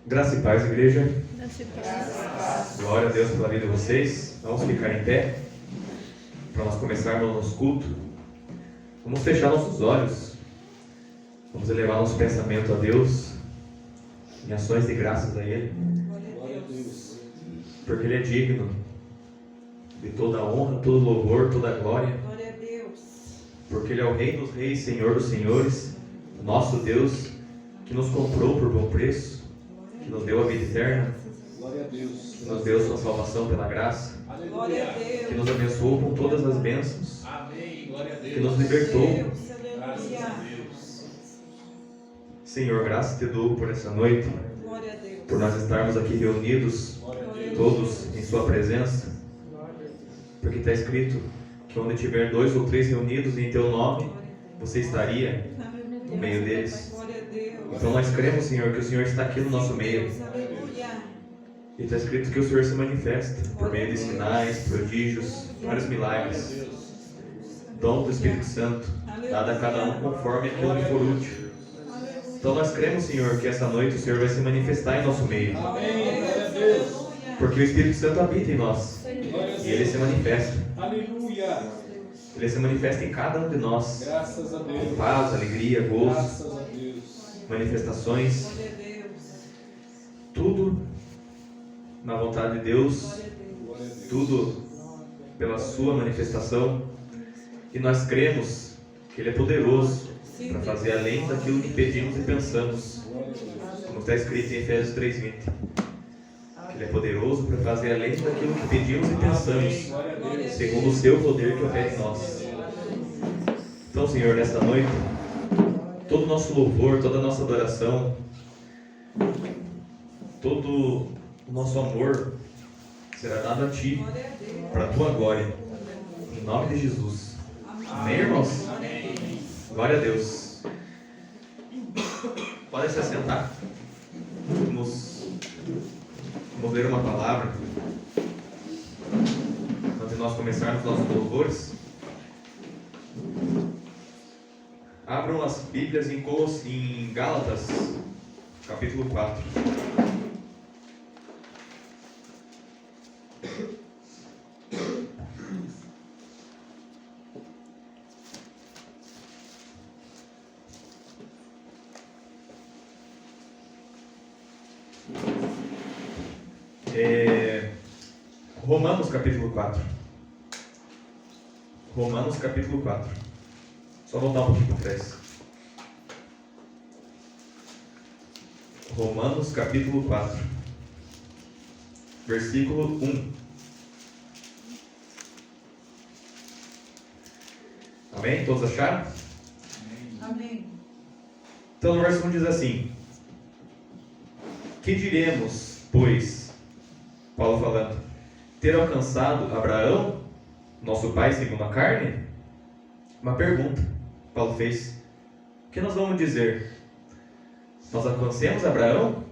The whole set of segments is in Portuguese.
Graça e paz, igreja. Graça e paz. Glória a Deus pela vida de vocês. Vamos ficar em pé para nós começarmos o nosso culto. Vamos fechar nossos olhos. Vamos elevar nosso pensamento a Deus em ações de graças a Ele. Glória a Deus. Porque Ele é digno de toda a honra, todo louvor, toda a glória. Glória a Deus. Porque Ele é o Rei dos Reis, Senhor dos Senhores, nosso Deus, que nos comprou por bom preço, que nos deu a vida eterna, Glória a Deus. que nos deu a sua salvação pela graça, Glória a Deus. que nos abençoou com todas as bênçãos, Amém. Glória a Deus. que nos libertou. Deus, Graças a aleluia. Deus. Senhor, graças te dou por essa noite, Glória a Deus. por nós estarmos aqui reunidos, Glória a Deus. todos em sua presença, porque está escrito que onde tiver 2 ou 3 reunidos em teu nome, você estaria no meio deles. Glória a Deus. Então nós cremos, Senhor, que o Senhor está aqui no nosso meio. Deus, aleluia. E está escrito que o Senhor se manifesta por meio de sinais, prodígios, vários Glória a milagres, Deus. dom do Espírito Santo, dado a cada um conforme aquilo que for útil. Então nós cremos, Senhor, que essa noite o Senhor vai se manifestar em nosso meio, Amém. Glória a Deus. porque o Espírito Santo habita em nós e Ele se manifesta. Aleluia. Ele se manifesta em cada um de nós, Graças a com Deus. paz, alegria, gozo, Graças a Deus. manifestações, Glória a Deus. tudo na vontade de Deus, Glória a Deus. Glória a Deus. tudo pela sua manifestação, e nós cremos que Ele é poderoso Sim, para Deus. fazer além daquilo que pedimos e pensamos, Glória a Deus. como está escrito em Efésios 3:20, que Ele é poderoso para fazer além daquilo que pedimos e Amém. pensamos, Glória a Deus. segundo o seu poder que opera em nós. Então, Senhor, nesta noite, todo o nosso louvor, toda a nossa adoração, todo o nosso amor será dado a Ti, Glória a Deus. para a Tua glória, em nome de Jesus. Amém, irmãos? Amém. Glória a Deus. Podem se assentar. Vamos ler uma palavra antes de nós começarmos nossos louvores. Abram as Bíblias em Gálatas, capítulo 4. Romanos capítulo 4. Romanos capítulo 4. Só voltar um pouquinho para trás. Romanos capítulo 4. Versículo 1. Amém? Todos acharam? Amém. Então no verso 1 diz assim: que diremos, pois, Paulo falando, ter alcançado Abraão, nosso pai segundo a carne? Uma pergunta Paulo fez. O que nós vamos dizer? Nós alcancemos Abraão?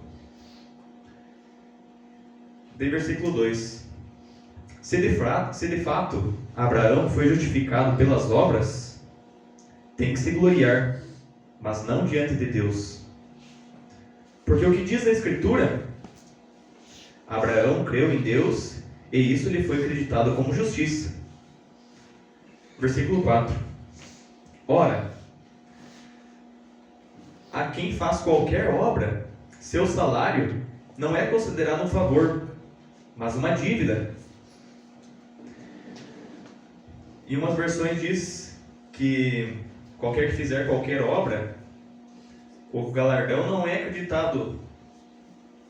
Daí versículo 2: se de fato Abraão foi justificado pelas obras, tem que se gloriar, mas não diante de Deus. Porque o que diz a Escritura? Abraão creu em Deus e isso lhe foi acreditado como justiça. Versículo 4. Ora, a quem faz qualquer obra, seu salário não é considerado um favor, mas uma dívida. Em umas versões diz que qualquer que fizer qualquer obra, o galardão não é acreditado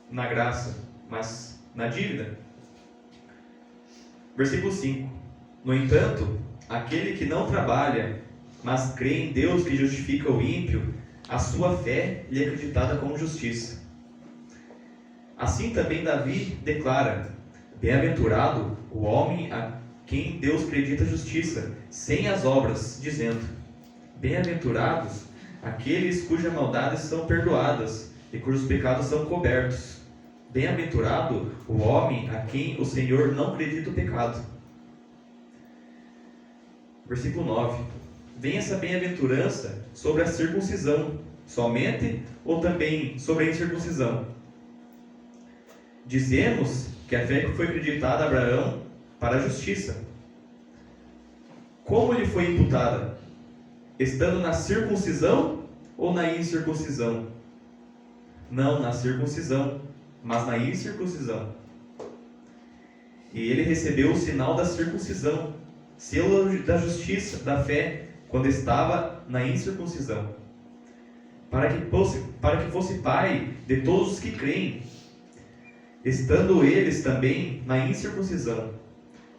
na graça, mas na dívida. Versículo 5. No entanto, aquele que não trabalha, mas crê em Deus que justifica o ímpio, a sua fé lhe é acreditada como justiça. Assim também Davi declara: bem-aventurado o homem a quem Deus acredita justiça, sem as obras, dizendo: bem-aventurados aqueles cujas maldades são perdoadas e cujos pecados são cobertos. Bem-aventurado o homem a quem o Senhor não acredita o pecado. Versículo 9. Vem essa bem-aventurança sobre a circuncisão somente ou também sobre a incircuncisão? dizemos que a fé foi acreditada a Abraão para a justiça. Como lhe foi imputada? Estando na circuncisão ou na incircuncisão? Não na circuncisão, mas na incircuncisão. E ele recebeu o sinal da circuncisão, selo da justiça, da fé, quando estava na incircuncisão, para que fosse pai de todos os que creem, estando eles também na incircuncisão,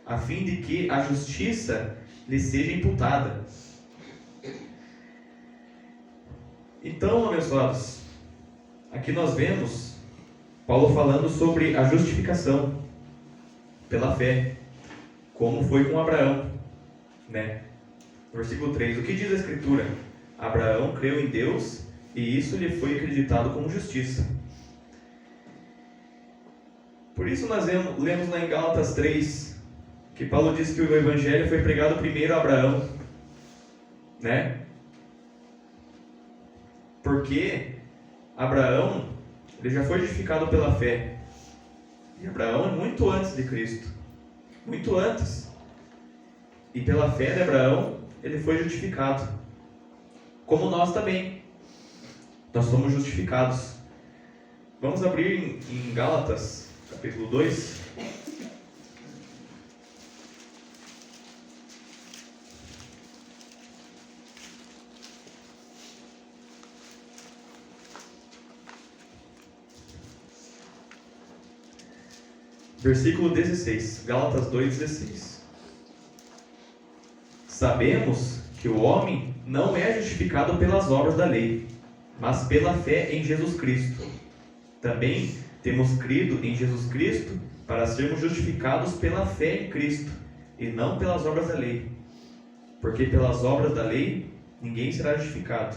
a fim de que a justiça lhe seja imputada. Então, abençoados, aqui nós vemos Paulo falando sobre a justificação pela fé, como foi com Abraão, né? Versículo 3, o que diz a Escritura? Abraão creu em Deus e isso lhe foi acreditado como justiça. Por isso nós lemos lá em Gálatas 3, que Paulo diz que o Evangelho foi pregado primeiro a Abraão, né? Porque Abraão, ele já foi justificado pela fé. E Abraão é muito antes de Cristo. Muito antes. E pela fé de Abraão, ele foi justificado. Como nós também. Nós somos justificados. Vamos abrir em Gálatas, capítulo 2. Versículo 16, Gálatas 2,16. Sabemos que o homem não é justificado pelas obras da lei, mas pela fé em Jesus Cristo. Também temos crido em Jesus Cristo para sermos justificados pela fé em Cristo, e não pelas obras da lei. Porque pelas obras da lei, ninguém será justificado.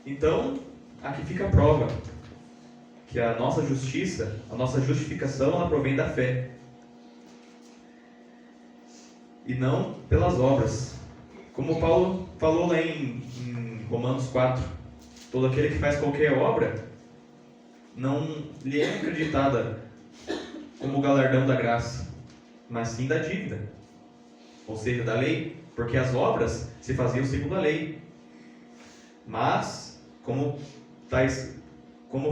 Então, aqui fica a prova que a nossa justiça, a nossa justificação, ela provém da fé e não pelas obras. Como Paulo falou lá em Romanos 4, todo aquele que faz qualquer obra não lhe é acreditada como galardão da graça, mas sim da dívida, ou seja, da lei, porque as obras se faziam segundo a lei. Mas, como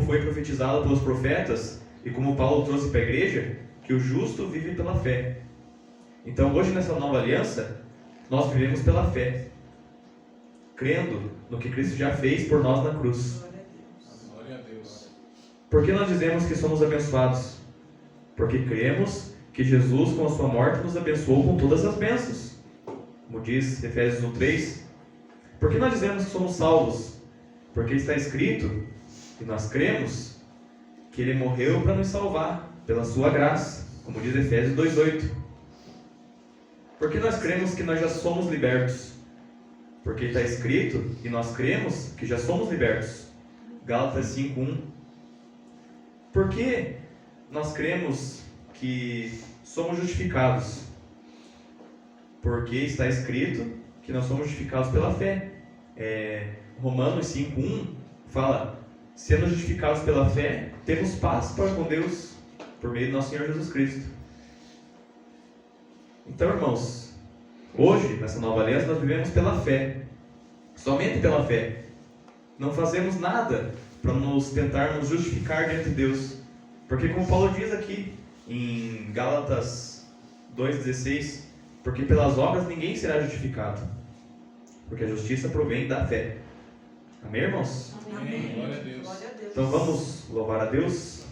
foi profetizado pelos profetas, e como Paulo trouxe para a igreja, que o justo vive pela fé. Então hoje nessa nova aliança, nós vivemos pela fé, crendo no que Cristo já fez por nós na cruz. Glória a Deus. Por que nós dizemos que somos abençoados? Porque cremos que Jesus com a sua morte nos abençoou com todas as bênçãos, como diz Efésios 1:3. Por que nós dizemos que somos salvos? Porque está escrito, e nós cremos, que Ele morreu para nos salvar, pela sua graça, como diz Efésios 2:8. Por que nós cremos que nós já somos libertos? Porque está escrito, e nós cremos que já somos libertos. Gálatas 5:1. Por que nós cremos que somos justificados? Porque está escrito que nós somos justificados pela fé. Romanos 5:1 fala: sendo justificados pela fé, temos paz para com Deus, por meio do nosso Senhor Jesus Cristo. Então, irmãos, hoje, nessa nova aliança, nós vivemos pela fé, somente pela fé. Não fazemos nada para nos tentar nos justificar diante de Deus, porque como Paulo diz aqui em Gálatas 2:16, porque pelas obras ninguém será justificado, porque a justiça provém da fé. Amém, irmãos? Amém. Glória a Deus. Glória a Deus. Então vamos louvar a Deus.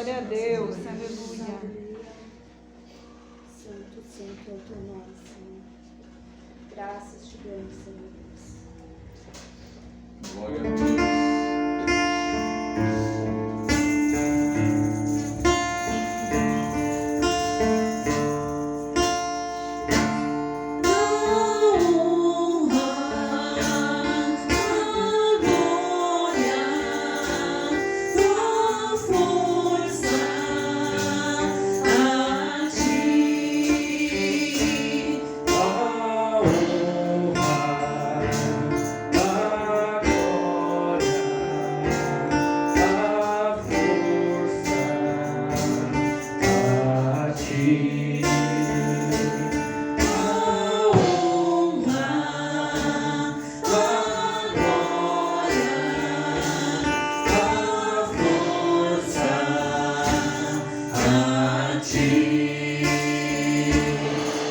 Glória a Deus. Aleluia. Santo, santo é o teu nome, Senhor. Graças te damos, Senhor Deus. Glória a Deus.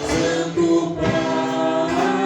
Santo Pai.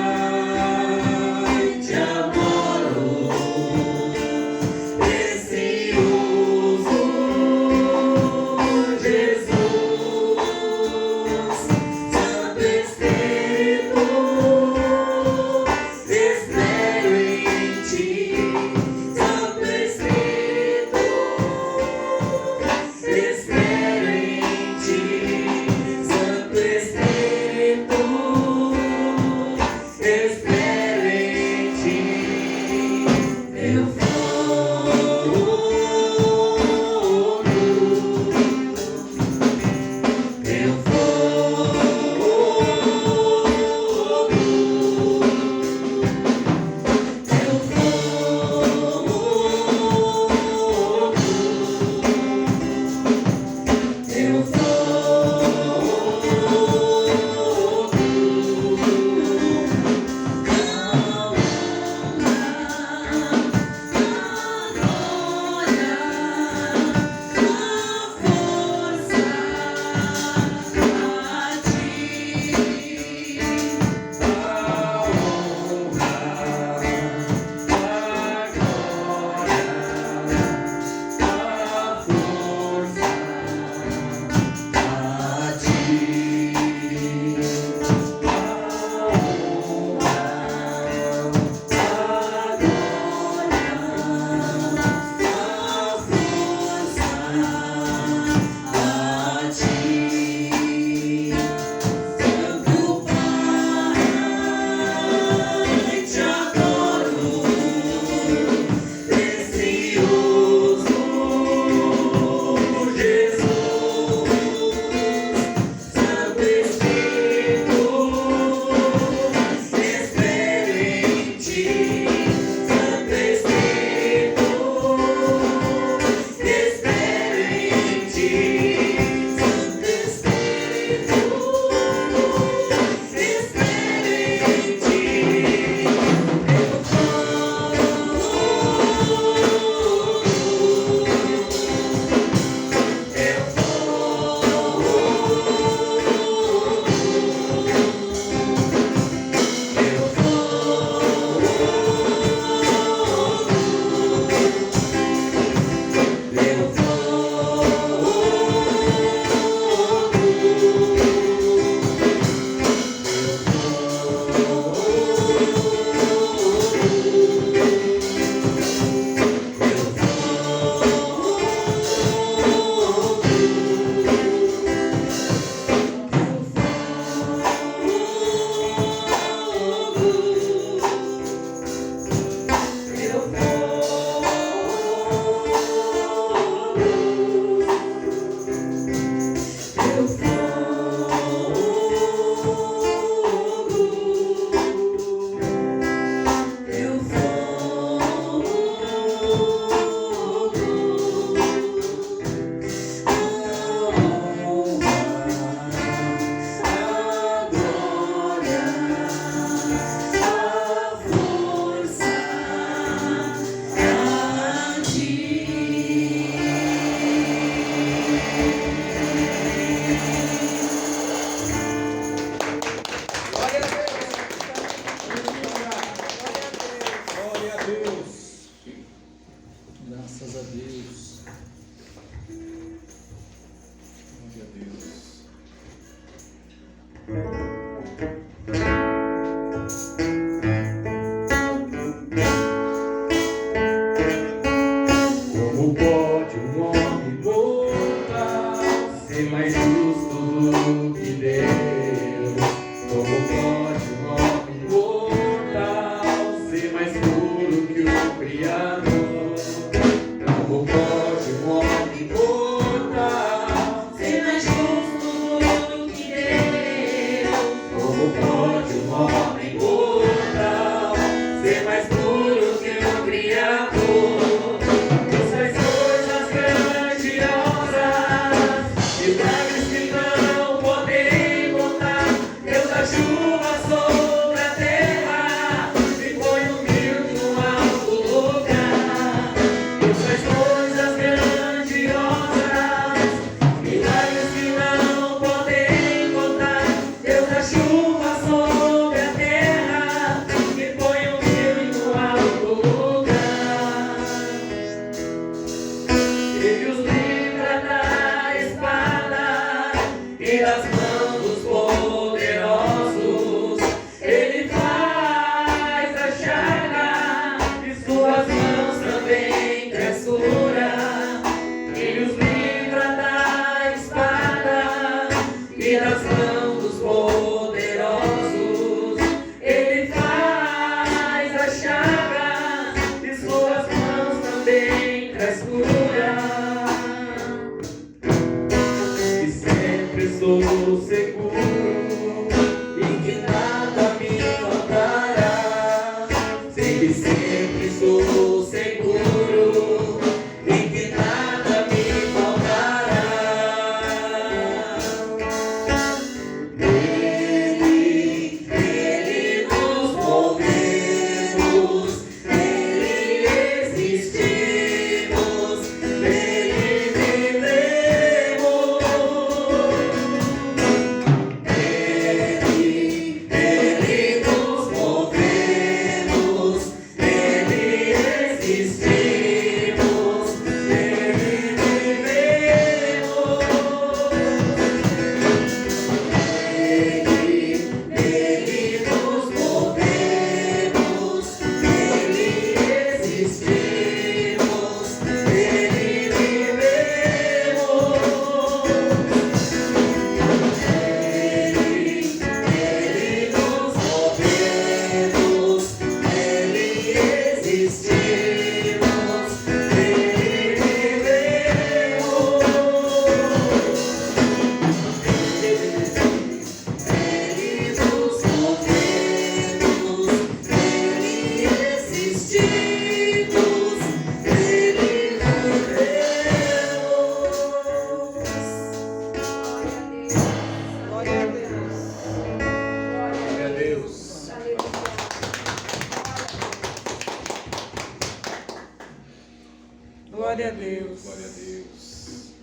Glória a Deus. Glória a Deus.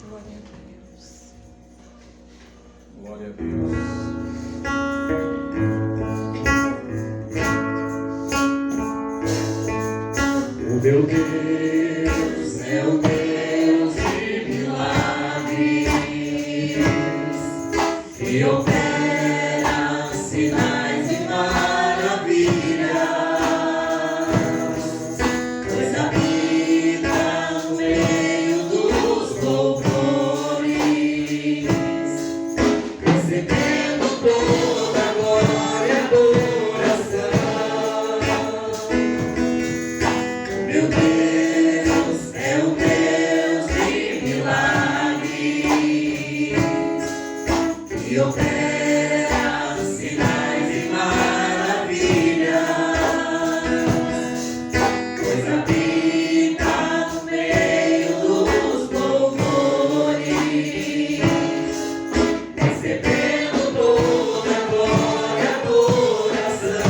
Glória a Deus. Glória a Deus. O meu Deus é o Deus de milagres que opera sinais e maravilhas, pois habita no meio dos louvores, recebendo toda a glória e adoração. Meu Deus é o Deus de milagres que opera sinais e maravilhas, pois habita no meio dos louvores, recebendo toda a glória e adoração.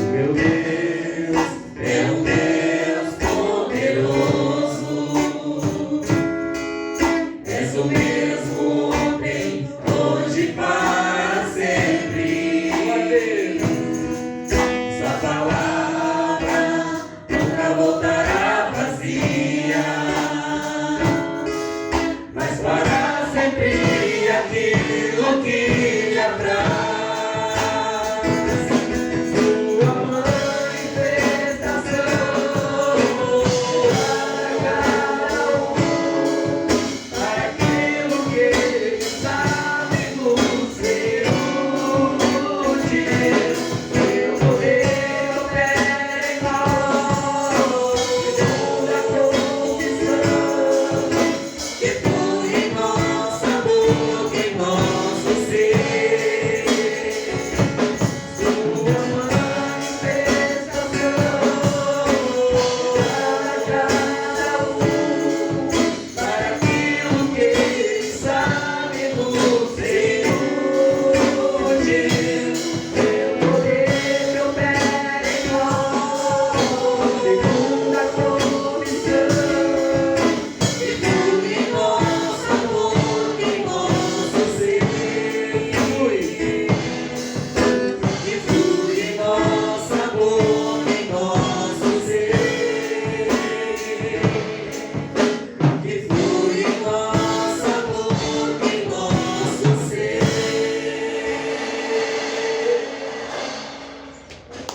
Meu Deus é um Deus poderoso, és o mesmo ontem, hoje e para sempre. Sua palavra nunca voltará vazia, mas fará sempre aquilo que lhe apraz.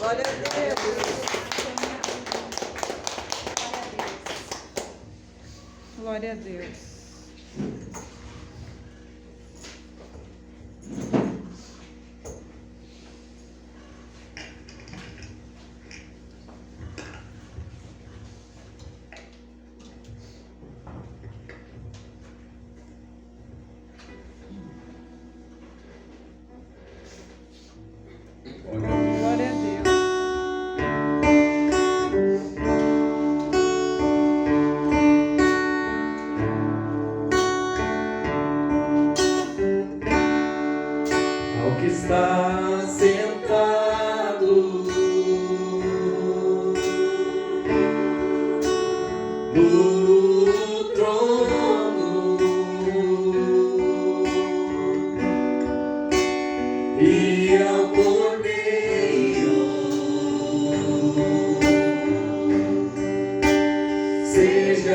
Glória a Deus. Glória a Deus. Glória a Deus. Ao que está sentado no trono,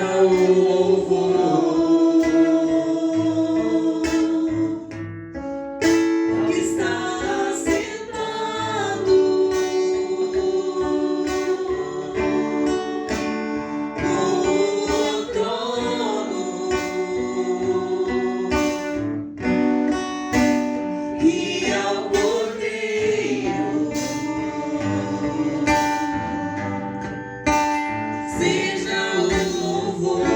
seja o louvor que está sentado no trono, e ao Cordeiro seja o louvor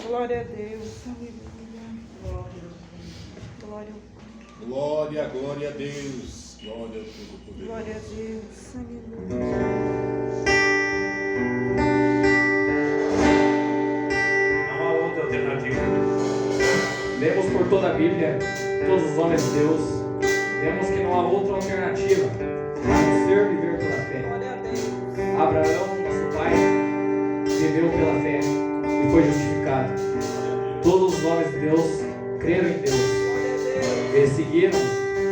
Glória a Deus. Aleluia. Glória. Glória, glória a Deus. Glória ao Todo-Poderoso. Glória a Deus. Aleluia. Não há outra alternativa. Lemos por toda a Bíblia, todos os homens de Deus, vemos que não há outra alternativa a não ser viver pela fé. Glória a Deus. Abraão, nosso pai, viveu pela fé e foi justificado. Todos os homens de Deus creram em Deus. Eles seguiram.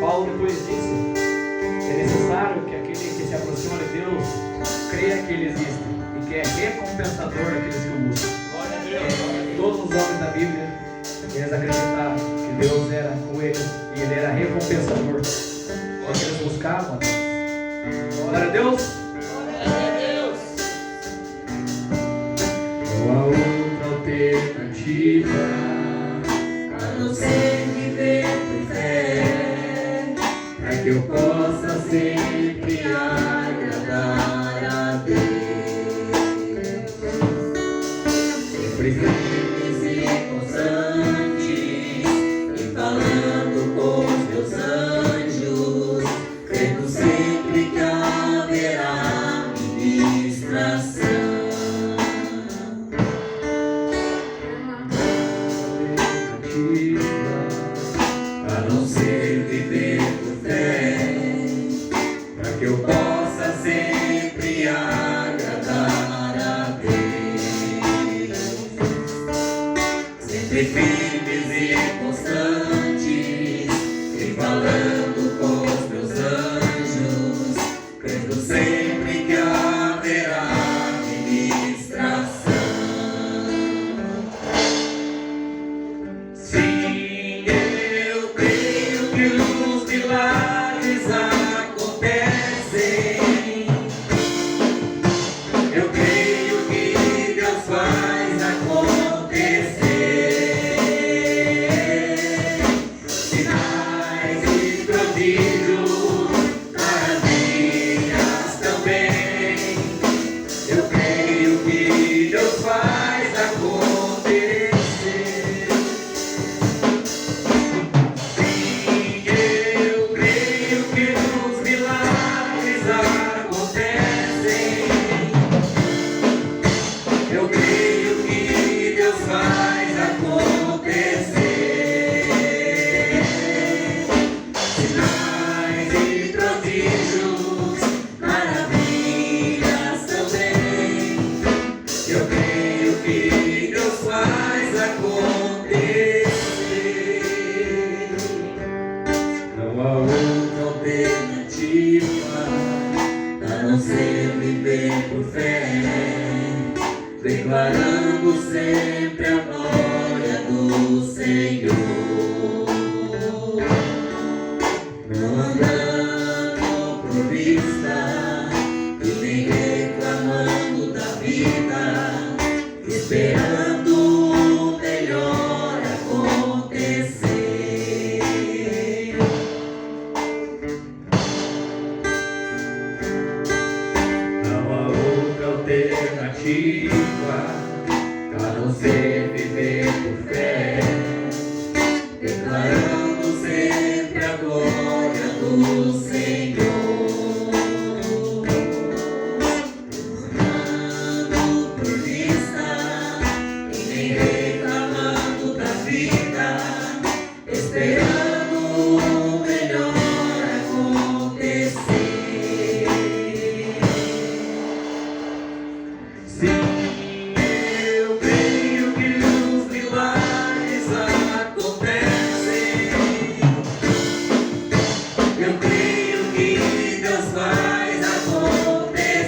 Paulo depois disse: é necessário que aquele que se aproxima de Deus creia que Ele existe e que é recompensador daqueles que o buscam. Todos os homens da Bíblia, eles acreditaram que Deus era com eles e Ele era recompensador, porque eles buscavam a Deus. Glória a Deus. Não há outra alternativa A não ser viver por fé, para que eu possa sempre agradar a Deus. sempre Firmes e constantes, e falando com os meus anjos, crendo sempre que haverá ministração. A não ser viver por fé, não ser viver por fé, declarando sempre a glória do Senhor. Não andando por vista e nem reclamando da vida, esperando o melhor acontecer. Não há outra alternativa a não ser viver por fé, declarando sempre a glória do Senhor. Andando por vista e nem reclamando da vida, esperando o melhor acontecer. Sim, eu creio que os milagres acontecem. Eu creio que Deus faz acontecer.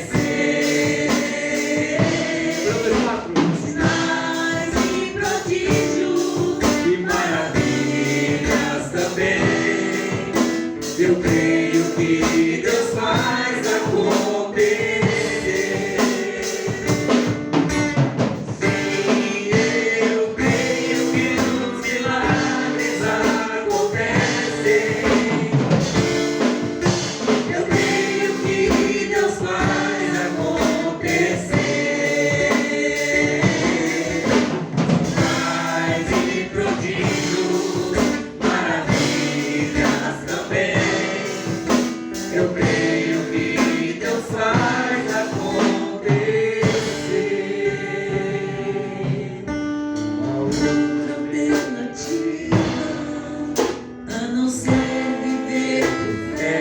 Sinais e prodígios e maravilhas também. Eu creio que Deus faz acontecer. Sim, eu creio que os milagres acontecem. Eu creio que Deus faz acontecer. Sinais e prodígios, maravilhas também. Eu creio que Deus faz acontecer. Uma outra alternativa a não ser viver por fé.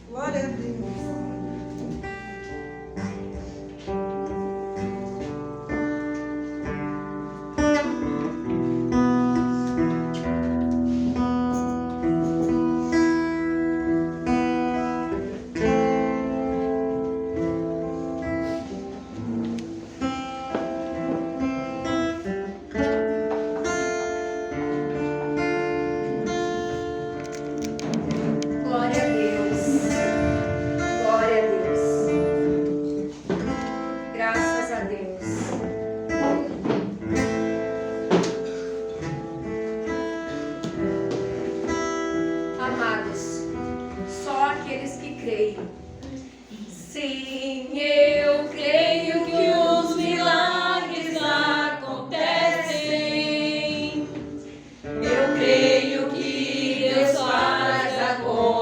Glória a Deus. Glória a Deus. Glória a Deus. Graças a Deus. Amados, só aqueles que creem. Sim, eu creio que os milagres acontecem. Eu creio que Deus faz acontecer.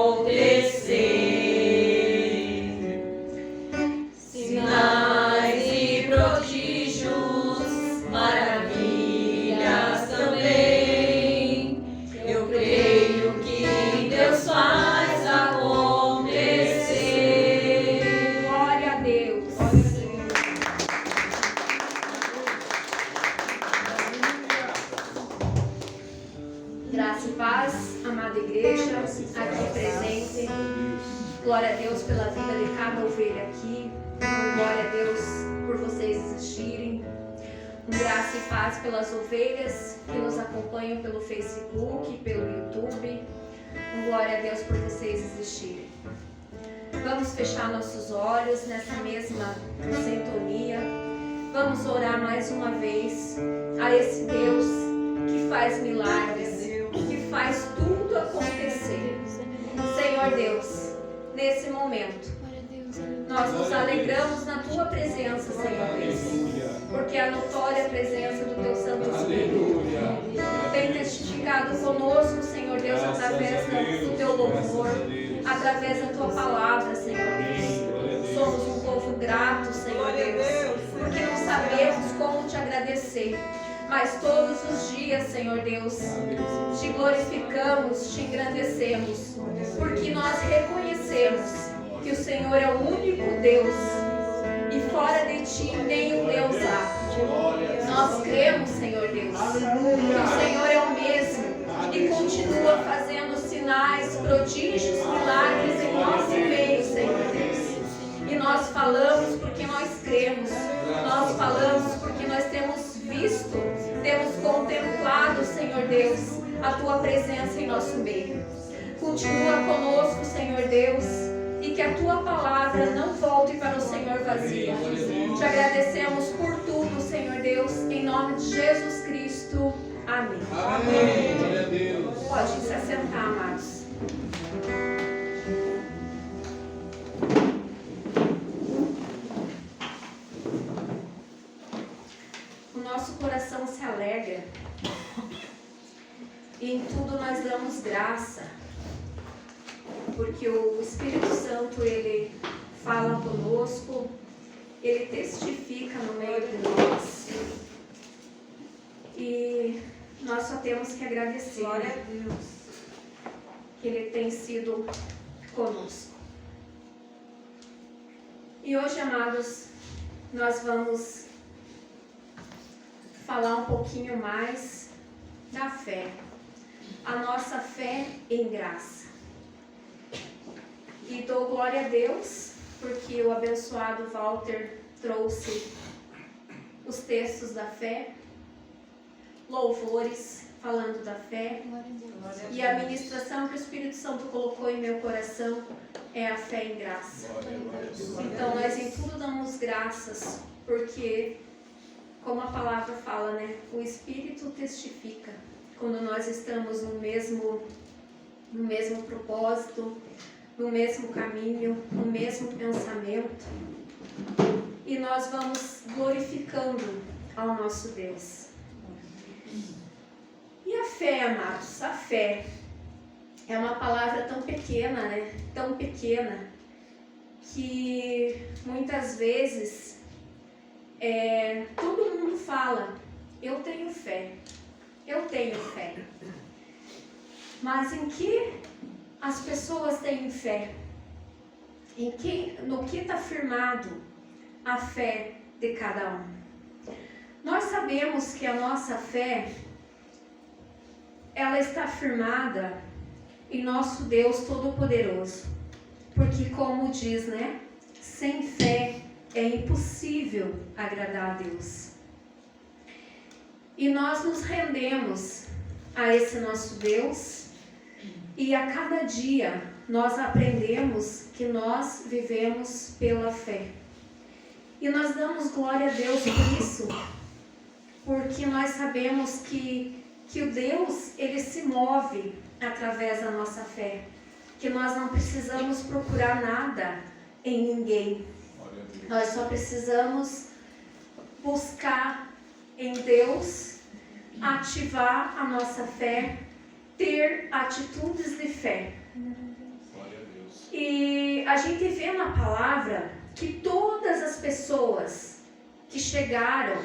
Sinais e prodígios, maravilhas também. Eu creio que Deus faz acontecer. Glória a Deus. Graça e paz, amada igreja, aqui presente. Glória a Deus pela vida de cada ovelha aqui. Glória a Deus por vocês existirem. Graça e paz pelas ovelhas que nos acompanham pelo Facebook, pelo YouTube. Glória a Deus por vocês existirem. Vamos fechar nossos olhos nessa mesma sintonia. Vamos orar mais uma vez a esse Deus que faz milagres, que faz tudo acontecer. Senhor Deus, nesse momento, nós nos alegramos na Tua presença, Senhor Deus, porque a notória presença do Teu Santo Espírito tem testificado conosco, Senhor Deus, através do Teu louvor, através da Tua palavra, Senhor Deus. Somos um povo grato, Senhor Deus, porque não sabemos como Te agradecer. Mas todos os dias, Senhor Deus, Te glorificamos, Te engrandecemos, porque nós reconhecemos que que o Senhor é o único Deus e fora de ti nenhum Deus há. Nós cremos, Senhor Deus, que o Senhor é o mesmo e continua fazendo sinais, prodígios, milagres em nosso meio, Senhor Deus. E nós falamos porque nós cremos, nós falamos porque nós temos visto, temos contemplado, Senhor Deus, a Tua presença em nosso meio. Continua conosco, Senhor Deus, e que a Tua palavra não volte para o Senhor vazia. Te agradecemos por tudo, Senhor Deus, em nome de Jesus Cristo. Amém. Amém. Glória a Deus. Pode se assentar, amados. O nosso coração se alegra e em tudo nós damos graça, porque o Espírito Santo, Ele fala conosco, Ele testifica no meio de nós e nós só temos que agradecer. Glória a Deus, que Ele tem sido conosco. E hoje, amados, nós vamos falar um pouquinho mais da fé, a nossa fé em graça. E dou glória a Deus, porque o abençoado Walter trouxe os textos da fé, louvores falando da fé, e a ministração que o Espírito Santo colocou em meu coração é a fé em graça. Então nós em tudo damos graças, porque como a palavra fala, né? O Espírito testifica quando nós estamos no mesmo propósito, no mesmo caminho, no mesmo pensamento, e nós vamos glorificando ao nosso Deus. E a fé, amados, a fé é uma palavra tão pequena, né? Tão pequena, que muitas vezes todo mundo fala, eu tenho fé, eu tenho fé. Mas em que as pessoas têm fé? No que está firmado a fé de cada um? Nós sabemos que a nossa fé, ela está firmada em nosso Deus Todo-Poderoso. Porque como diz, né? Sem fé é impossível agradar a Deus. E nós nos rendemos a esse nosso Deus, e a cada dia nós aprendemos que nós vivemos pela fé. E nós damos glória a Deus por isso, porque nós sabemos que o Deus, Ele se move através da nossa fé, que nós não precisamos procurar nada em ninguém. Nós só precisamos buscar em Deus, ativar a nossa fé, ter atitudes de fé. E a gente vê na palavra que todas as pessoas que chegaram,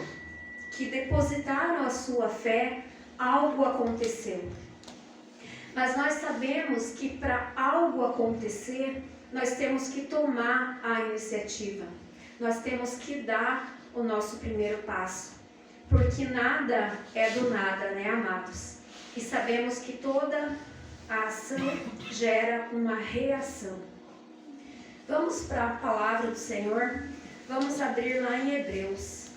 que depositaram a sua fé, algo aconteceu. Mas nós sabemos que para algo acontecer, nós temos que tomar a iniciativa. Nós temos que dar o nosso primeiro passo. Porque nada é do nada, né, amados? E sabemos que toda a ação gera uma reação. Vamos para a palavra do Senhor. Vamos abrir lá em Hebreus.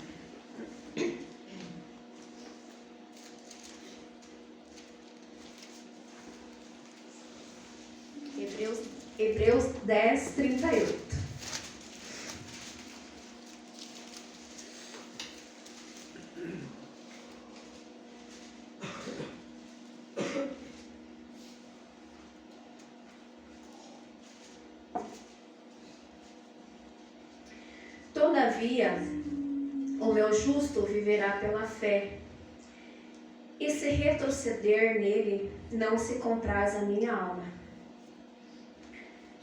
Hebreus 10, 38. Todavia, o meu justo viverá pela fé, e se retroceder nele, não se compraz a minha alma.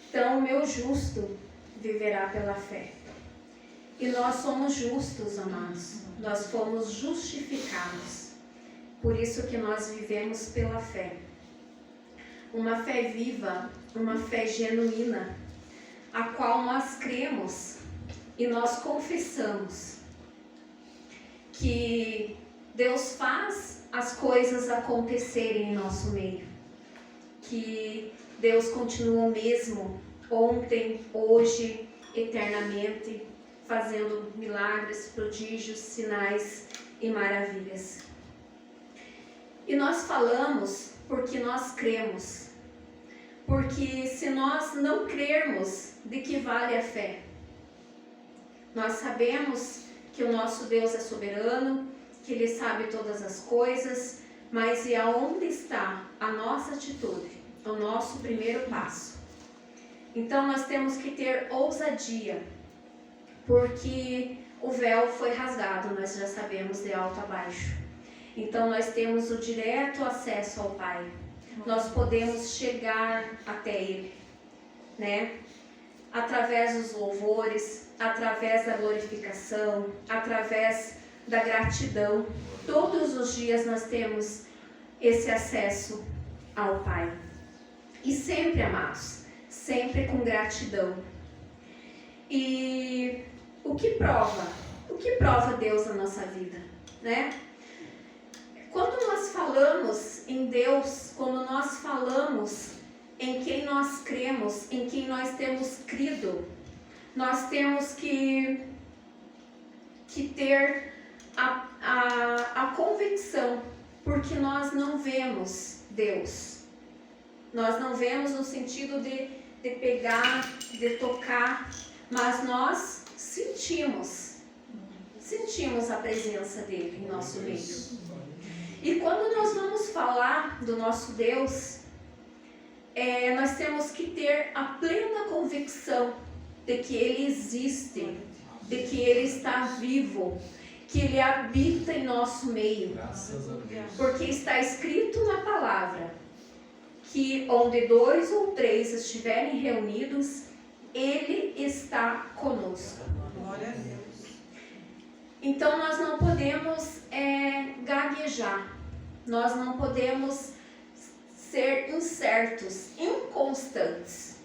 Então, o meu justo viverá pela fé. E nós somos justos, amados. Nós fomos justificados. Por isso que nós vivemos pela fé. Uma fé viva, uma fé genuína. a qual nós cremos e nós confessamos que Deus faz as coisas acontecerem em nosso meio, que Deus continua o mesmo ontem, hoje, eternamente, fazendo milagres, prodígios, sinais e maravilhas. E nós falamos porque nós cremos, porque se nós não crermos, de que vale a fé? Nós sabemos que o nosso Deus é soberano, que Ele sabe todas as coisas, mas e aonde está a nossa atitude, o nosso primeiro passo? Então nós temos que ter ousadia, porque o véu foi rasgado, nós já sabemos, de alto a baixo. Então nós temos o direto acesso ao Pai, nós podemos chegar até Ele, né? Através dos louvores, através da glorificação, através da gratidão. Todos os dias nós temos esse acesso ao Pai. E sempre, amados, sempre com gratidão. E o que prova Deus na nossa vida, né? Quando nós falamos em Deus, quando nós falamos em quem nós cremos, em quem nós temos crido, nós temos que ter a convicção, porque nós não vemos Deus. Nós não vemos no sentido de pegar, de tocar, mas nós sentimos a presença dele em nosso meio. E quando nós vamos falar do nosso Deus, nós temos que ter a plena convicção de que Ele existe, de que Ele está vivo, que Ele habita em nosso meio. Graças a Deus. Porque está escrito na palavra que onde 2 ou 3 estiverem reunidos, Ele está conosco. Glória a Deus. Então nós não podemos gaguejar, nós não podemos ser incertos, inconstantes.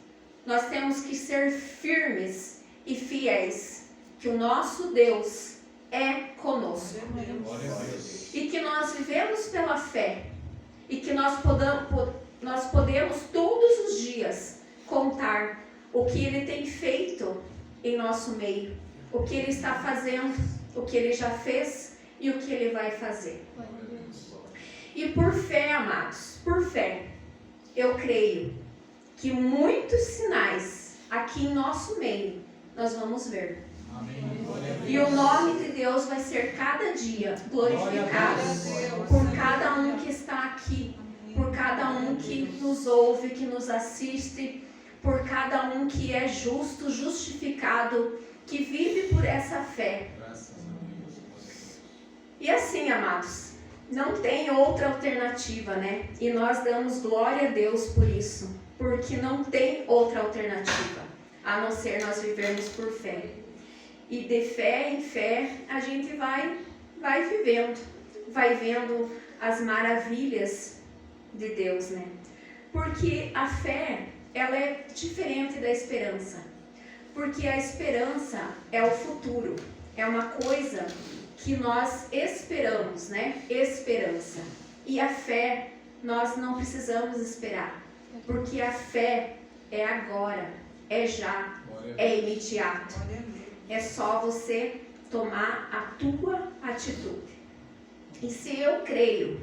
Nós temos que ser firmes e fiéis, que o nosso Deus é conosco. Glória a Deus. E que nós vivemos pela fé, e que nós podemos todos os dias contar o que Ele tem feito em nosso meio, o que Ele está fazendo, o que Ele já fez e o que Ele vai fazer. E por fé, amados, por fé, eu creio que muitos sinais aqui em nosso meio nós vamos ver. Amém. E o nome de Deus vai ser cada dia glorificado por cada um que está aqui, por cada um que nos ouve, que nos assiste, por cada um que é justo, justificado, que vive por essa fé. Graças a Deus. E assim, amados, não tem outra alternativa, né? E nós damos glória a Deus por isso, porque não tem outra alternativa, a não ser nós vivermos por fé. E de fé em fé, a gente vai vivendo, vai vendo as maravilhas de Deus, né? Porque a fé, ela é diferente da esperança. Porque a esperança é o futuro, é uma coisa que nós esperamos, né? Esperança. E a fé, nós não precisamos esperar, porque a fé é agora, é já, é imediato. É só você tomar a tua atitude. E se eu creio,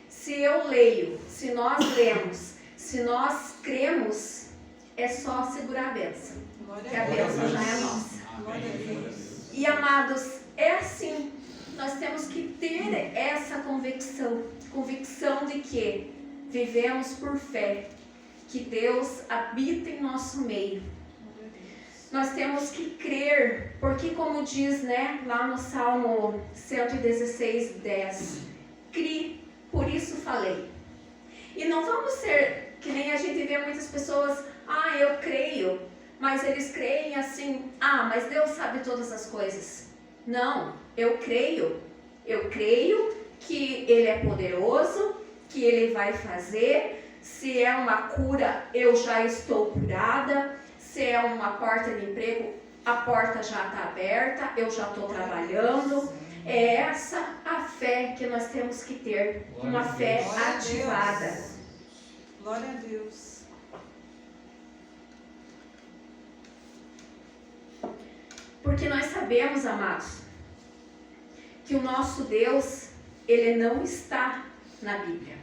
se eu leio, se nós lemos, se nós cremos, é só segurar a bênção, que a bênção já é nossa. E amados, é assim, nós temos que ter essa convicção de que vivemos por fé, que Deus habita em nosso meio. Nós temos que crer, porque como diz, né, lá no Salmo 116, 10, crie, por isso falei. E não vamos ser, que nem a gente vê muitas pessoas, eu creio, mas eles creem assim, mas Deus sabe todas as coisas. Não, eu creio que Ele é poderoso, que Ele vai fazer. Se é uma cura, eu já estou curada. se é uma porta de emprego, a porta já está aberta, eu já estou trabalhando. É essa a fé que nós temos que ter, uma fé ativada. Glória a Deus. Porque nós sabemos, amados, que o nosso Deus, ele não está na Bíblia.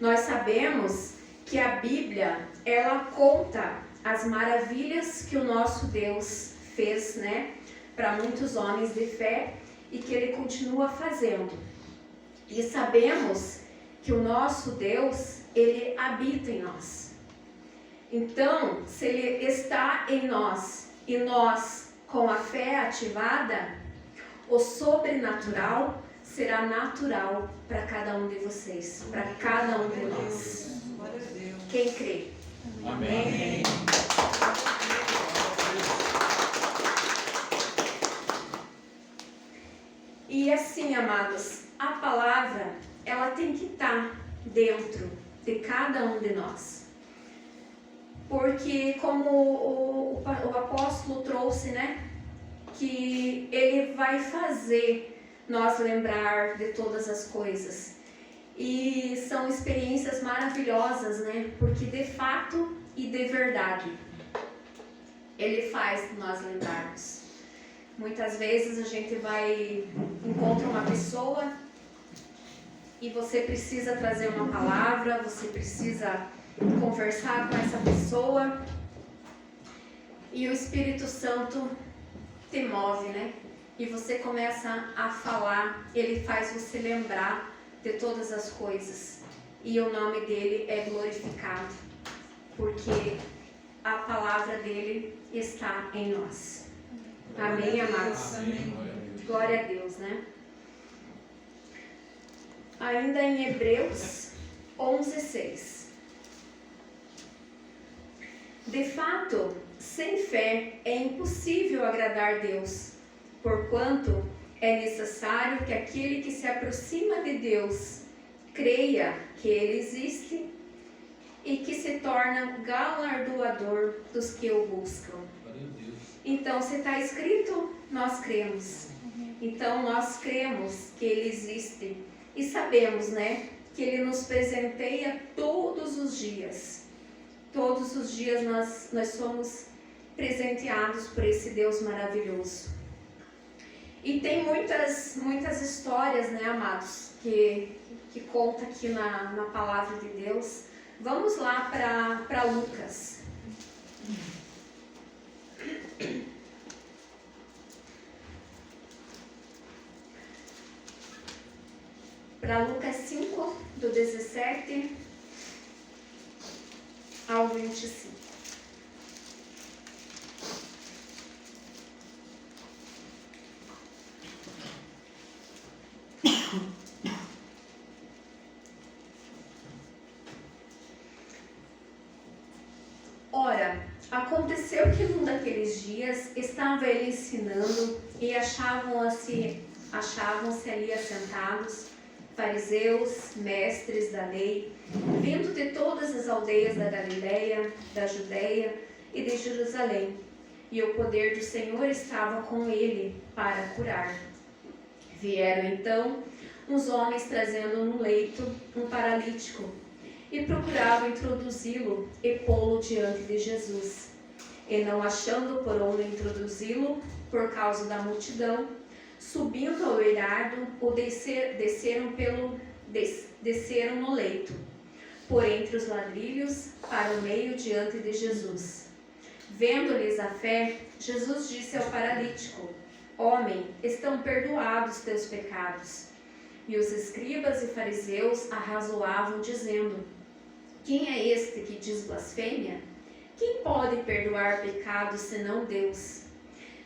Nós sabemos que a Bíblia, ela conta as maravilhas que o nosso Deus fez, né, para muitos homens de fé e que ele continua fazendo. E sabemos que o nosso Deus, ele habita em nós. Então, se ele está em nós e nós com a fé ativada, o sobrenatural será natural para cada um de vocês, para cada um de nós. Glória a Deus. Quem crê? Amém. E assim, amados, a palavra, ela tem que estar dentro de cada um de nós. Porque como o apóstolo trouxe, né, que ele vai fazer nós lembrar de todas as coisas. E são experiências maravilhosas, né, porque de fato e de verdade, ele faz nós lembrarmos. Muitas vezes a gente encontra uma pessoa e você precisa trazer uma palavra, você precisa conversar com essa pessoa e o Espírito Santo te move, né? E você começa a falar, ele faz você lembrar de todas as coisas e o nome dele é glorificado, porque a palavra dele está em nós. Amém, amados? Amém. Glória a Deus, né? Ainda em Hebreus 11:6. De fato, sem fé é impossível agradar Deus, porquanto é necessário que aquele que se aproxima de Deus creia que Ele existe e que se torna galardoador dos que o buscam. Então, se está escrito, nós cremos. Então, nós cremos que Ele existe e sabemos, né, que Ele nos presenteia todos os dias. Todos os dias nós somos presenteados por esse Deus maravilhoso. E tem muitas histórias, né, amados, que conta aqui na palavra de Deus. Vamos lá para Lucas. Para Lucas 5, do 17 ao 25. Ora, aconteceu que num daqueles dias estava ele ensinando e achavam-se ali assentados fariseus, mestres da lei, vindo de todas as aldeias da Galileia, da Judeia e de Jerusalém. E o poder do Senhor estava com ele para curar. Vieram então uns homens trazendo no leito um paralítico e procuravam introduzi-lo e pô-lo diante de Jesus. E não achando por onde introduzi-lo, por causa da multidão, subindo ao eirado, desceram no leito, por entre os ladrilhos, para o meio diante de Jesus. Vendo-lhes a fé, Jesus disse ao paralítico: Homem, estão perdoados teus pecados. E os escribas e fariseus arrazoavam, dizendo: Quem é este que diz blasfêmia? Quem pode perdoar pecados senão Deus?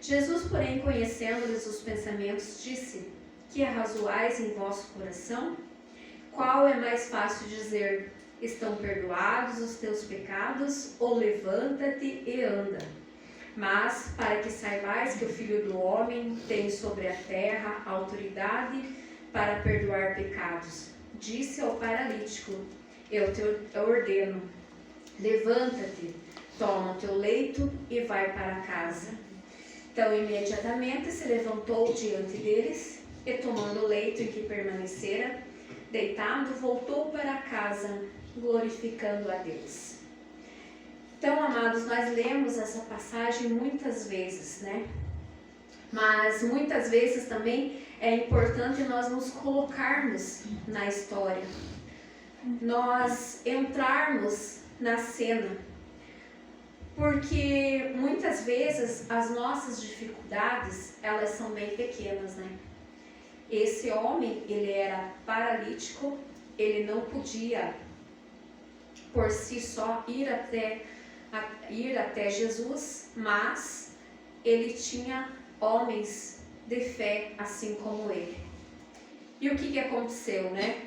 Jesus, porém, conhecendo-lhes os pensamentos, disse: Que arrazoais em vosso coração? Qual é mais fácil dizer: Estão perdoados os teus pecados, ou levanta-te e anda? Mas, para que saibais que o Filho do Homem tem sobre a terra autoridade para perdoar pecados, disse ao paralítico: Eu te ordeno, levanta-te, toma o teu leito e vai para casa. Então, imediatamente se levantou diante deles e, tomando o leito em que permanecera, deitado, voltou para casa, glorificando a Deus. Então, amados, nós lemos essa passagem muitas vezes, né? Mas muitas vezes também é importante nós nos colocarmos na história, nós entrarmos na cena, porque muitas vezes as nossas dificuldades, elas são bem pequenas, né? Esse homem, ele era paralítico, ele não podia por si só ir até Jesus, mas ele tinha homens de fé assim como ele. E o que aconteceu, né?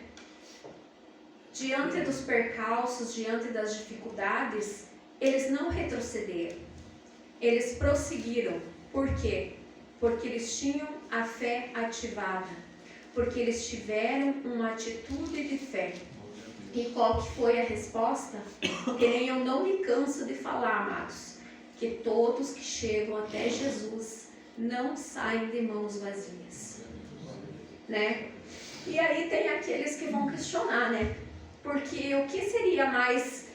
Diante dos percalços, diante das dificuldades, eles não retrocederam, eles prosseguiram. Por quê? Porque eles tinham a fé ativada, porque eles tiveram uma atitude de fé. E qual que foi a resposta? Que nem eu não me canso de falar, amados, que todos que chegam até Jesus não saem de mãos vazias, né? E aí tem aqueles que vão questionar, né? Porque o que seria mais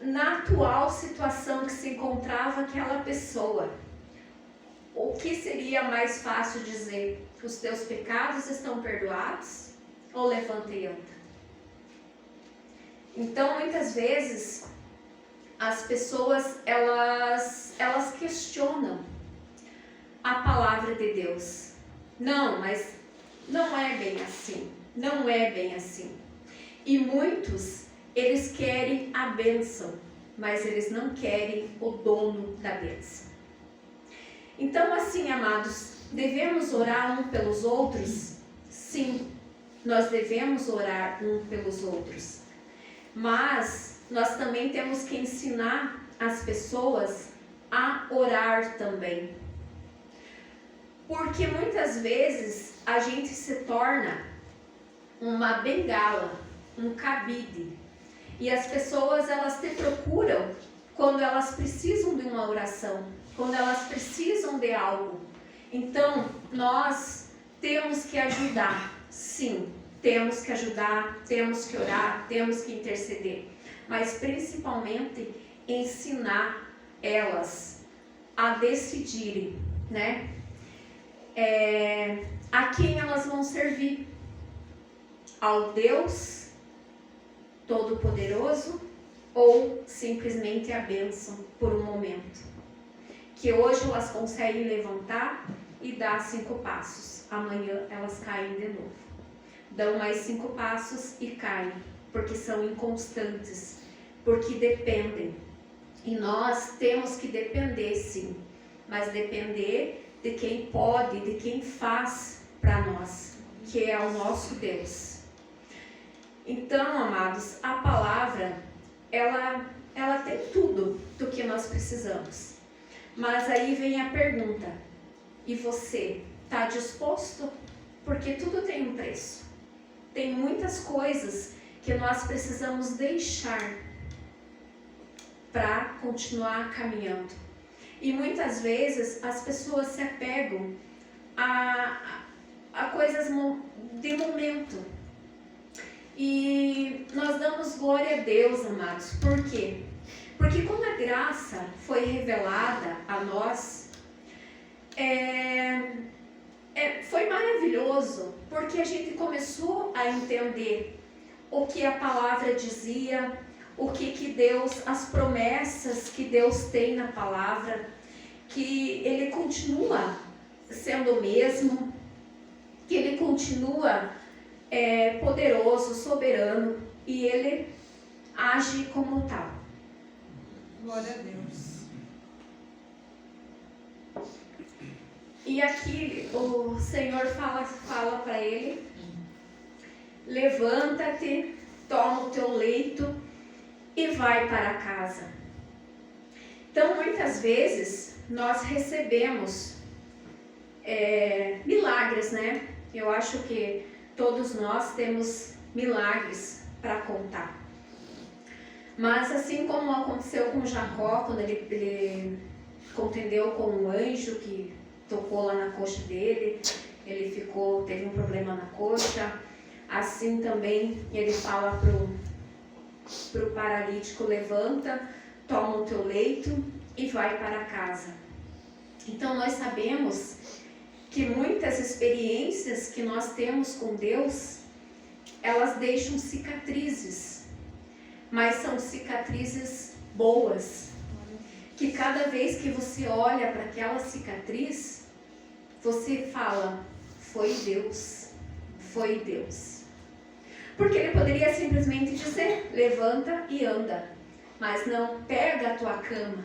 na atual situação que se encontrava aquela pessoa? O que seria mais fácil dizer? Os teus pecados estão perdoados? Ou levanta e anda? Então, muitas vezes, as pessoas, elas questionam a palavra de Deus. Não, mas não é bem assim. Não é bem assim. E muitos, eles querem a bênção, mas eles não querem o dono da bênção. Então, assim, amados, devemos orar um pelos outros? Sim, nós devemos orar um pelos outros. Mas nós também temos que ensinar as pessoas a orar também. Porque muitas vezes a gente se torna uma bengala, um cabide. E as pessoas, elas te procuram quando elas precisam de uma oração, quando elas precisam de algo. Então, nós temos que ajudar, sim. Temos que ajudar, temos que orar, temos que interceder. Mas principalmente ensinar elas a decidirem, né? A quem elas vão servir. Ao Deus Todo-Poderoso ou simplesmente a bênção por um momento. Que hoje elas conseguem levantar e dar 5 passos. Amanhã elas caem de novo. Dão mais 5 passos e caem, porque são inconstantes, porque dependem. E nós temos que depender, sim, mas depender de quem pode, de quem faz para nós, que é o nosso Deus. Então, amados, a palavra, ela tem tudo do que nós precisamos. Mas aí vem a pergunta, e você está disposto? Porque tudo tem um preço. Tem muitas coisas que nós precisamos deixar para continuar caminhando. E muitas vezes as pessoas se apegam a coisas de momento. E nós damos glória a Deus, amados. Por quê? Porque quando a graça foi revelada a nós, foi maravilhoso, porque a gente começou a entender o que a palavra dizia, o que Deus, as promessas que Deus tem na palavra, que Ele continua sendo o mesmo, que Ele continua poderoso, soberano, e Ele age como tal. Glória a Deus. E aqui o Senhor fala para ele: levanta-te, toma o teu leito e vai para casa. Então, muitas vezes, nós recebemos milagres, né? Eu acho que todos nós temos milagres para contar. Mas assim como aconteceu com Jacó, quando ele contendeu com um anjo que tocou lá na coxa dele, ele teve um problema na coxa, assim também ele fala pro paralítico: levanta, toma o teu leito e vai para casa. Então nós sabemos que muitas experiências que nós temos com Deus, elas deixam cicatrizes, mas são cicatrizes boas, que cada vez que você olha para aquela cicatriz, você fala: foi Deus, foi Deus. Porque ele poderia simplesmente dizer: levanta e anda, mas não, pega a tua cama,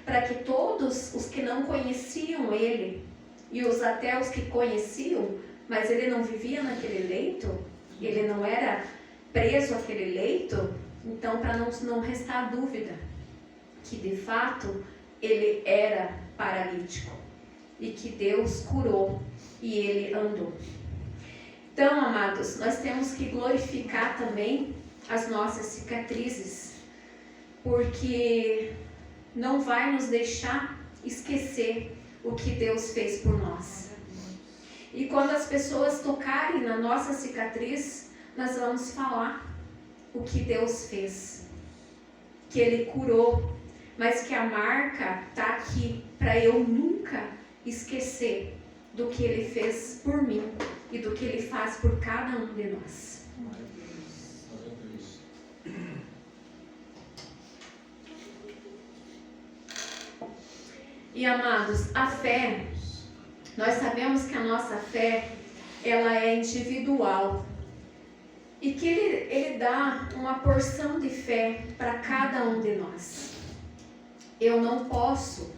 para que todos os que não conheciam ele, e até os que conheciam, mas ele não vivia naquele leito, ele não era preso àquele leito, então para não restar dúvida que de fato ele era paralítico e que Deus curou e ele andou. Então, amados, nós temos que glorificar também as nossas cicatrizes, porque não vai nos deixar esquecer o que Deus fez por nós. E quando as pessoas tocarem na nossa cicatriz, nós vamos falar o que Deus fez, que Ele curou, mas que a marca está aqui para eu nunca esquecer do que Ele fez por mim e do que Ele faz por cada um de nós. E amados, a fé, nós sabemos que a nossa fé, ela é individual. E que ele dá uma porção de fé para cada um de nós. Eu não posso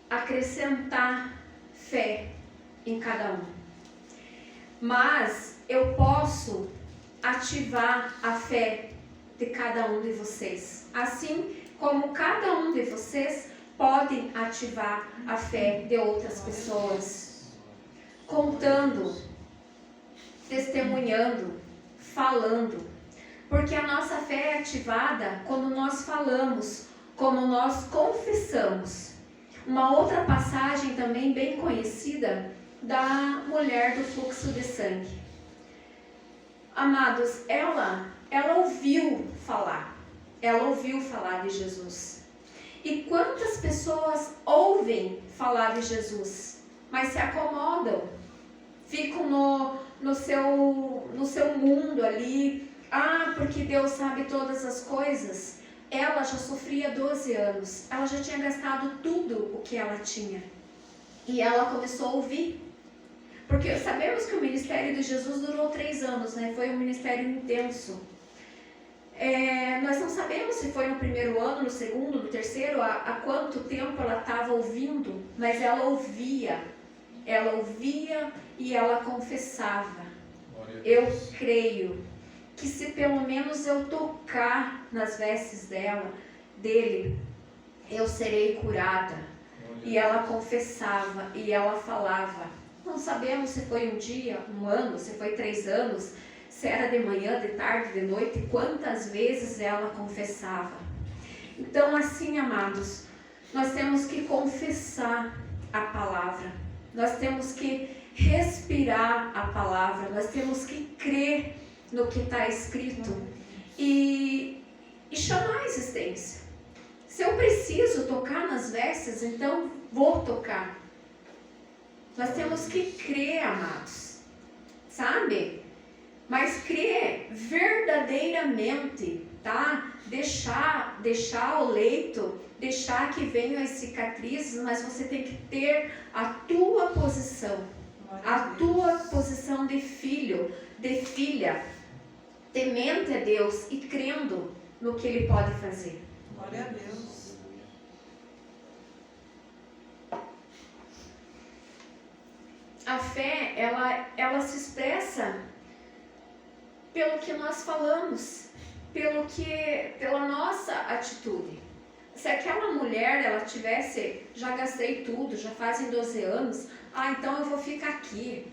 acrescentar fé em cada um. Mas eu posso ativar a fé de cada um de vocês. Assim como cada um de vocês podem ativar a fé de outras pessoas. Contando, testemunhando, falando. Porque a nossa fé é ativada quando nós falamos, quando nós confessamos. Uma outra passagem também bem conhecida da mulher do fluxo de sangue. Amados, ela ouviu falar. Ela ouviu falar de Jesus. E quantas pessoas ouvem falar de Jesus, mas se acomodam, ficam no seu mundo ali. Ah, porque Deus sabe todas as coisas. Ela já sofria 12 anos, ela já tinha gastado tudo o que ela tinha. E ela começou a ouvir. Porque sabemos que o ministério de Jesus durou 3 anos, né? Foi um ministério intenso. Nós não sabemos se foi no primeiro ano, no segundo, no terceiro, há quanto tempo ela estava ouvindo, mas ela ouvia e ela confessava. Eu creio que se pelo menos eu tocar nas vestes dele, eu serei curada. E ela confessava e ela falava. Não sabemos se foi um dia, um ano, se foi 3 anos, se era de manhã, de tarde, de noite, quantas vezes ela confessava. Então, assim, amados, nós temos que confessar a palavra, nós temos que respirar a palavra, nós temos que crer no que está escrito e chamar a existência. Se eu preciso tocar nas vestes, então vou tocar. Nós temos que crer, amados, sabe? Mas crer verdadeiramente, tá? Deixar o leito, deixar que venham as cicatrizes, mas você tem que ter a tua posição, a tua posição de filho, de filha, temente a Deus e crendo no que Ele pode fazer. Glória a Deus. A fé, ela se expressa pelo que nós falamos, pela nossa atitude. Se aquela mulher, ela tivesse, já gastei tudo, já fazem 12 anos, então eu vou ficar aqui,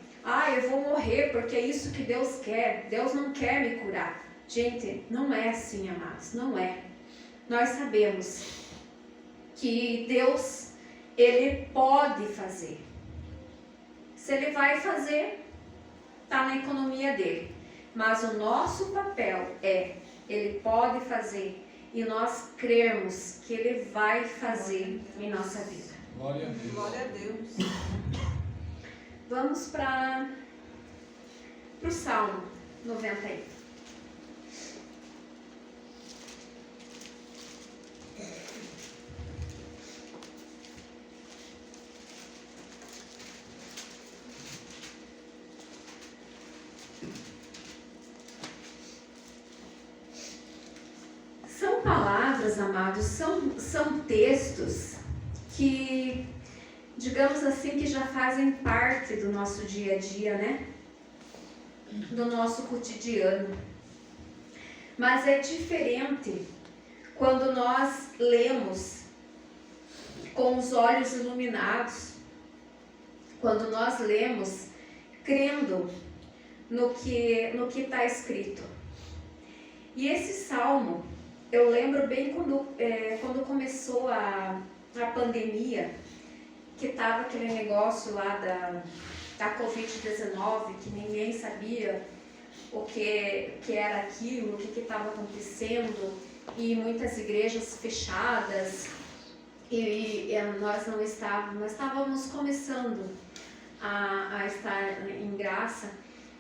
eu vou morrer porque é isso que Deus quer, Deus não quer me curar. Gente, não é assim, amados, não é. Nós sabemos que Deus, Ele pode fazer. Se Ele vai fazer, está na economia dele. Mas o nosso papel Ele pode fazer e nós crermos que Ele vai fazer em nossa vida. Glória a Deus. Glória a Deus. Vamos para o Salmo 91. São palavras, amados, são textos que, digamos assim, que já fazem parte do nosso dia a dia, né? Do nosso cotidiano. Mas é diferente quando nós lemos com os olhos iluminados, quando nós lemos crendo no que está escrito. E esse salmo, eu lembro bem quando começou a pandemia, que estava aquele negócio lá da Covid-19, que ninguém sabia o que era aquilo, o que estava acontecendo, e muitas igrejas fechadas, e nós estávamos começando a estar em graça.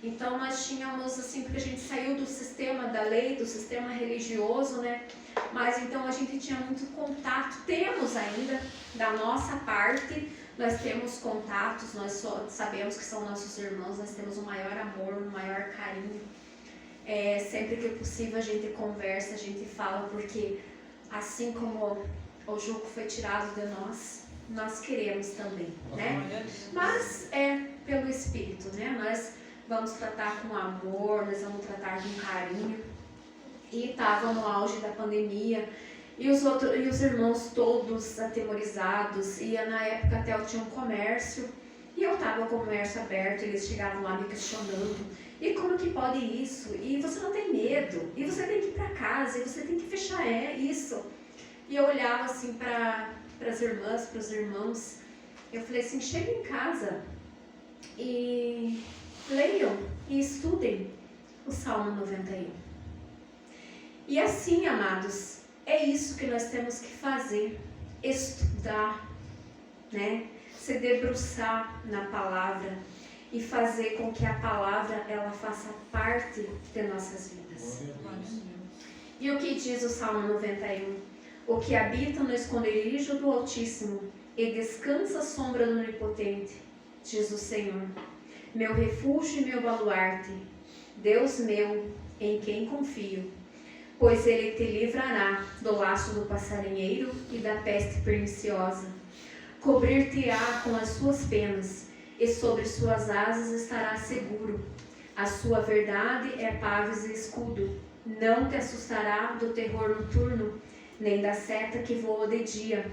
Então nós tínhamos, assim, porque a gente saiu do sistema da lei, do sistema religioso, né? Mas então a gente tinha muito contato, temos ainda, da nossa parte, nós temos contatos, nós sabemos que são nossos irmãos, nós temos um maior amor, um maior carinho. Sempre que possível a gente conversa, a gente fala, porque assim como o jugo foi tirado de nós queremos também, né? Mas é pelo Espírito, né? Nós vamos tratar com amor, nós vamos tratar com carinho. E estava no auge da pandemia, e os irmãos todos atemorizados, e na época até eu tinha um comércio, e eu estava com o comércio aberto, e eles chegavam lá me questionando, e como que pode isso? E você não tem medo? E você tem que ir para casa, e você tem que fechar, isso. E eu olhava assim para as irmãs, para os irmãos, eu falei assim, cheguem em casa e leiam e estudem o Salmo 91. E assim, amados, é isso que nós temos que fazer, estudar, né? Se debruçar na palavra e fazer com que a palavra ela faça parte de nossas vidas. E o que diz o Salmo 91? O que habita no esconderijo do Altíssimo e descansa à sombra do Onipotente, diz o Senhor, meu refúgio e meu baluarte, Deus meu, em quem confio. Pois ele te livrará do laço do passarinheiro e da peste perniciosa. Cobrir-te-á com as suas penas, e sobre suas asas estarás seguro. A sua verdade é paves e escudo. Não te assustará do terror noturno, nem da seta que voa de dia,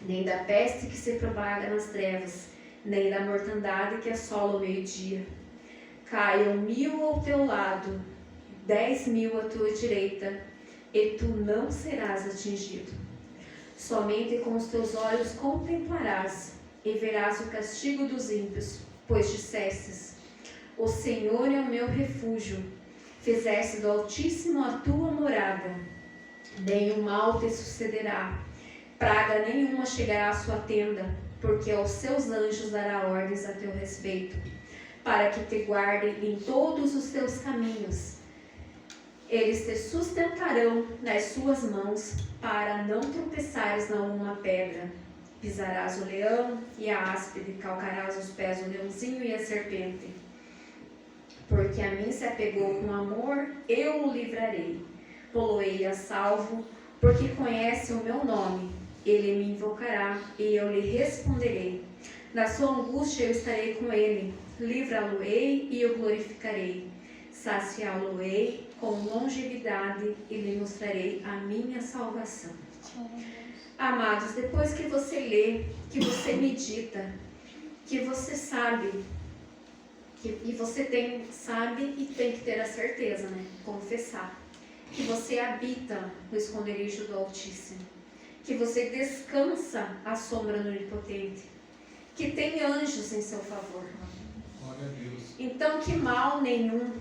nem da peste que se propaga nas trevas, nem da mortandade que assola o meio-dia. Caiam 1000 ao teu lado, 10.000 à tua direita, e tu não serás atingido. Somente com os teus olhos contemplarás e verás o castigo dos ímpios, pois dissestes, o Senhor é o meu refúgio, fizeste do Altíssimo a tua morada. Nenhum mal te sucederá, praga nenhuma chegará à sua tenda, porque aos seus anjos dará ordens a teu respeito, para que te guardem em todos os teus caminhos. Eles te sustentarão nas suas mãos, para não tropeçares em alguma pedra. Pisarás o leão e a áspide, calcarás os pés o leãozinho e a serpente. Porque a mim se apegou com amor, eu o livrarei. Poloei a salvo, porque conhece o meu nome. Ele me invocará e eu lhe responderei. Na sua angústia eu estarei com ele. Livrá-lo-ei e o glorificarei. Saciá-lo-ei com longevidade e lhe mostrarei a minha salvação. Amados, depois que você lê, que você medita, que você sabe E você sabe e tem que ter a certeza, né? Confessar. Que você habita no esconderijo do Altíssimo. Que você descansa à sombra do Onipotente. Que tem anjos em seu favor. Glória a Deus. Então que mal nenhum,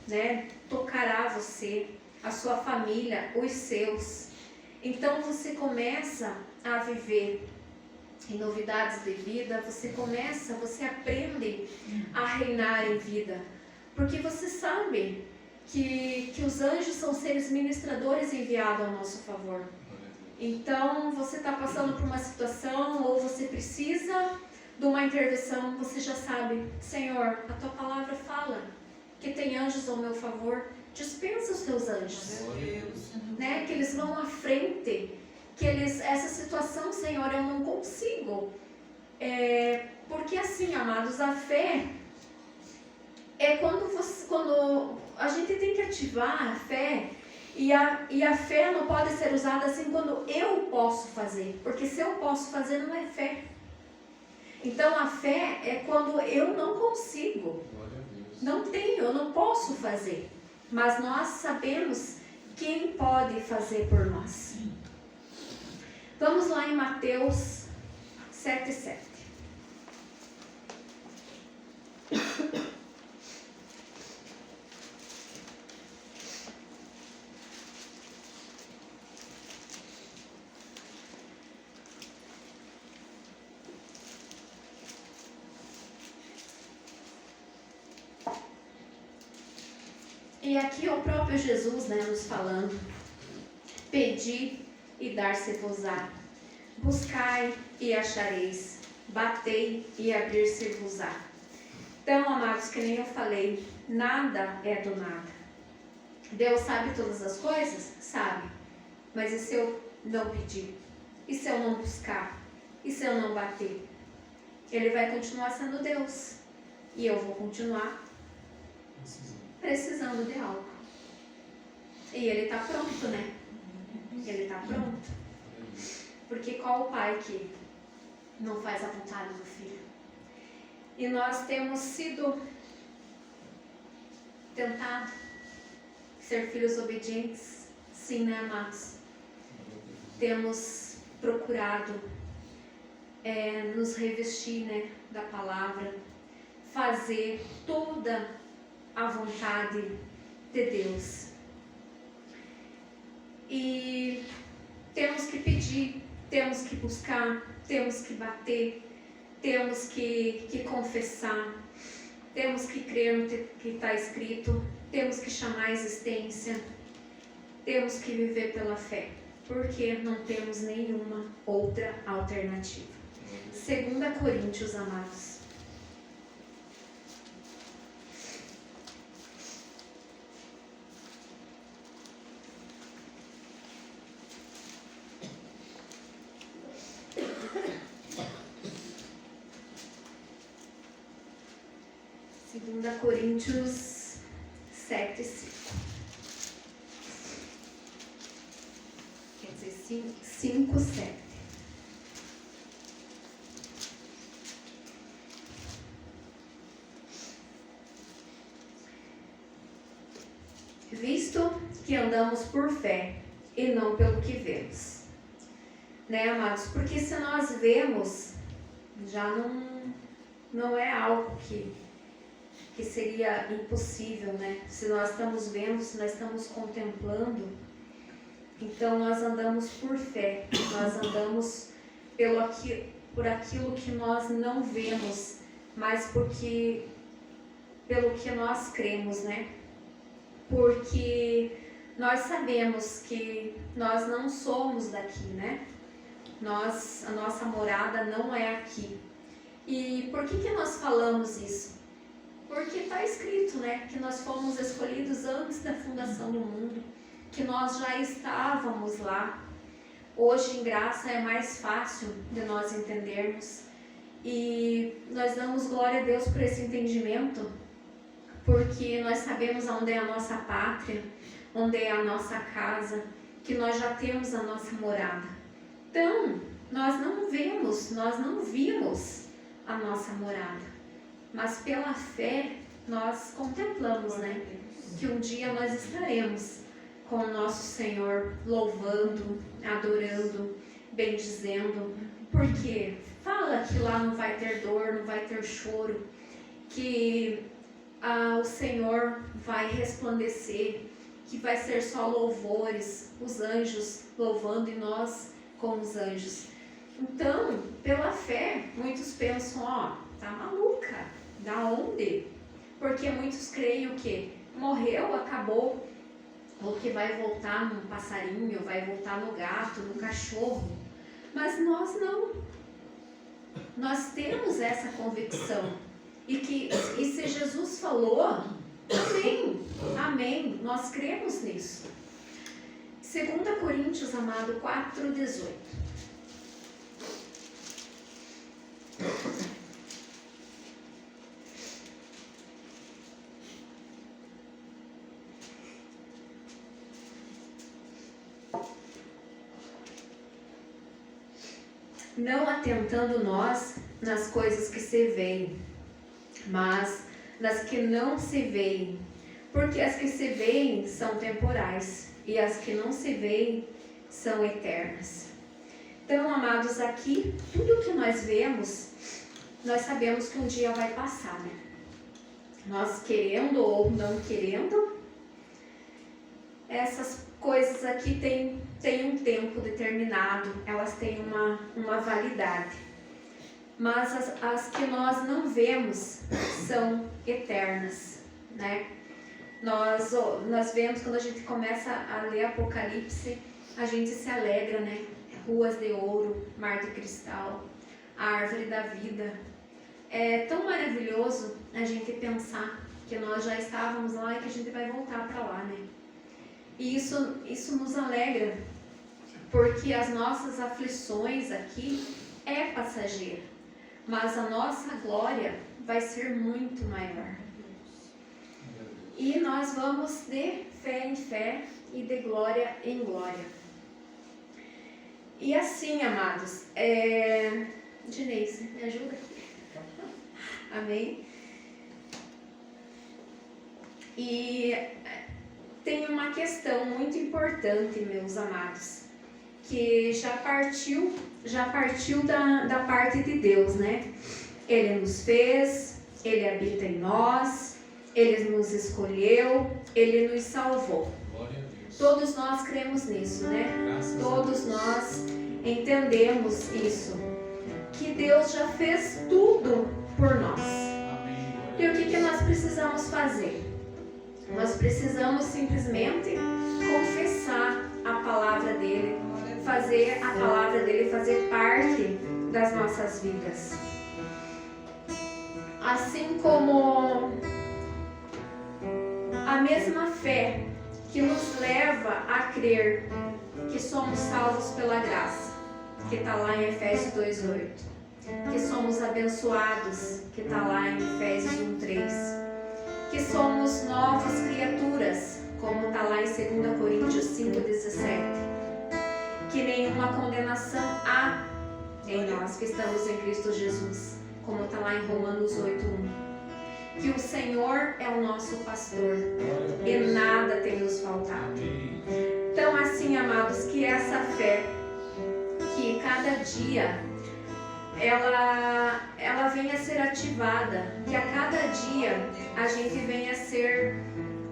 né, tocará você, a sua família, os seus. Então você começa a viver em novidades de vida, você aprende a reinar em vida, porque você sabe que os anjos são seres ministradores enviados ao nosso favor. Então você está passando por uma situação ou você precisa de uma intervenção, você já sabe, Senhor, a tua palavra fala que tem anjos ao meu favor, dispensa os teus anjos, né? Que eles vão à frente, essa situação, Senhor, eu não consigo, porque assim, amados, a fé é quando a gente tem que ativar a fé, e a fé não pode ser usada assim quando eu posso fazer, porque se eu posso fazer não é fé. Então a fé é quando eu não consigo, não tenho, eu não posso fazer, mas nós sabemos quem pode fazer por nós. Vamos lá em Mateus 7:7. E aqui é o próprio Jesus, né, nos falando: pedi e dar-se-vos-á, buscai e achareis, batei e abrir-se-vos-á. Então, amados, que nem eu falei, nada é do nada. Deus sabe todas as coisas? Sabe. Mas e se eu não pedir? E se eu não buscar? E se eu não bater? Ele vai continuar sendo Deus. E eu vou continuar precisando de algo. E ele está pronto, né? Ele está pronto. Porque qual o pai que não faz a vontade do filho? E nós temos sido tentados ser filhos obedientes, sim, né, amados? Temos procurado nos revestir, né, da palavra, fazer toda a vontade de Deus. E temos que pedir, temos que buscar, temos que bater, temos que confessar, temos que crer no que está escrito, temos que chamar a existência, temos que viver pela fé, porque não temos nenhuma outra alternativa. 2 Coríntios, amados. Segunda Coríntios 7:5. Quer dizer, 5:7. Visto que andamos por fé e não pelo que vemos. Né, amados? Porque se nós vemos, já não é algo que seria impossível, né? Se nós estamos vendo, se nós estamos contemplando, então nós andamos por fé, nós andamos por aquilo que nós não vemos, mas pelo que nós cremos, né? Porque nós sabemos que nós não somos daqui, né? A nossa morada não é aqui. E por que nós falamos isso? Porque está escrito, né, que nós fomos escolhidos antes da fundação do mundo, que nós já estávamos lá. Hoje, em graça, é mais fácil de nós entendermos. E nós damos glória a Deus por esse entendimento, porque nós sabemos onde é a nossa pátria, onde é a nossa casa, que nós já temos a nossa morada. Então, nós não vimos a nossa morada. Mas pela fé, nós contemplamos, né? Que um dia nós estaremos com o nosso Senhor louvando, adorando, bendizendo, porque fala que lá não vai ter dor, não vai ter choro, que o Senhor vai resplandecer, que vai ser só louvores, os anjos louvando e nós com os anjos. Então, pela fé, muitos pensam, tá maluca, da onde? Porque muitos creem o quê? Morreu, acabou, ou que vai voltar num passarinho, vai voltar no gato, no cachorro. Mas nós não. Nós temos essa convicção. E se Jesus falou, amém, amém, nós cremos nisso. 2 Coríntios, amado, 4:18. Não atentando nós nas coisas que se veem, mas nas que não se veem, porque as que se veem são temporais e as que não se veem são eternas. Então, amados, aqui, tudo que nós vemos, nós sabemos que um dia vai passar, né? Nós querendo ou não querendo, essas coisas aqui têm um tempo determinado, elas têm uma validade. Mas as que nós não vemos são eternas, né? Nós vemos, quando a gente começa a ler Apocalipse, a gente se alegra, né? Ruas de ouro, mar de cristal, a árvore da vida. É tão maravilhoso a gente pensar que nós já estávamos lá e que a gente vai voltar para lá, né? E isso nos alegra, porque as nossas aflições aqui é passageira, mas a nossa glória vai ser muito maior. E nós vamos de fé em fé e de glória em glória. E assim, amados, Dineise, me ajuda aqui. Amém? E tem uma questão muito importante, meus amados, que já partiu da parte de Deus, né? Ele nos fez, Ele habita em nós, Ele nos escolheu, Ele nos salvou. Todos nós cremos nisso, né? Todos nós entendemos isso, que Deus já fez tudo por nós. E o que nós precisamos fazer? Nós precisamos simplesmente confessar a palavra dele, fazer a palavra dele fazer parte das nossas vidas. Assim como a mesma fé que nos leva a crer que somos salvos pela graça, que está lá em Efésios 2:8, que somos abençoados, que está lá em Efésios 1:3, que somos novas criaturas, como está lá em 2 Coríntios 5:17, que nenhuma condenação há em nós que estamos em Cristo Jesus, como está lá em Romanos 8:1. Que o Senhor é o nosso pastor e nada tem nos faltado. Então, assim, amados, que essa fé, que cada dia ela venha a ser ativada, que a cada dia a gente venha a ser,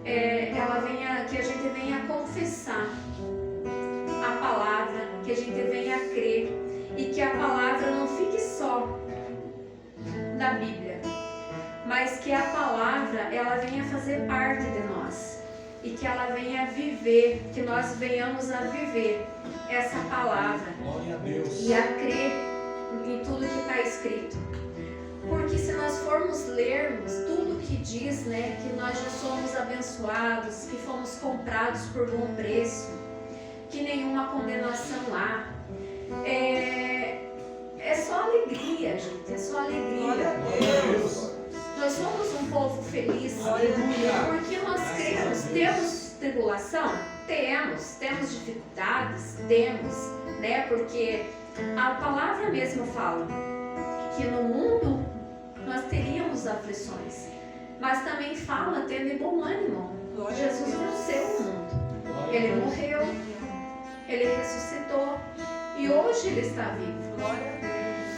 que a gente venha a confessar a palavra, que a gente venha a crer e que a palavra não fique só na Bíblia, mas que a palavra ela venha fazer parte de nós e que ela venha viver, que nós venhamos a viver essa palavra e a crer em tudo que está escrito. Porque se nós formos lermos tudo que diz, né, que nós já somos abençoados, que fomos comprados por bom preço, que nenhuma condenação há, é só alegria, gente, é só alegria. Nós somos um povo feliz, porque nós cremos. Temos tribulação? Temos dificuldades? Temos, né? Porque a palavra mesmo fala que no mundo nós teríamos aflições, mas também fala tendo bom ânimo. Jesus venceu o mundo. Ele morreu, ele ressuscitou e hoje ele está vivo.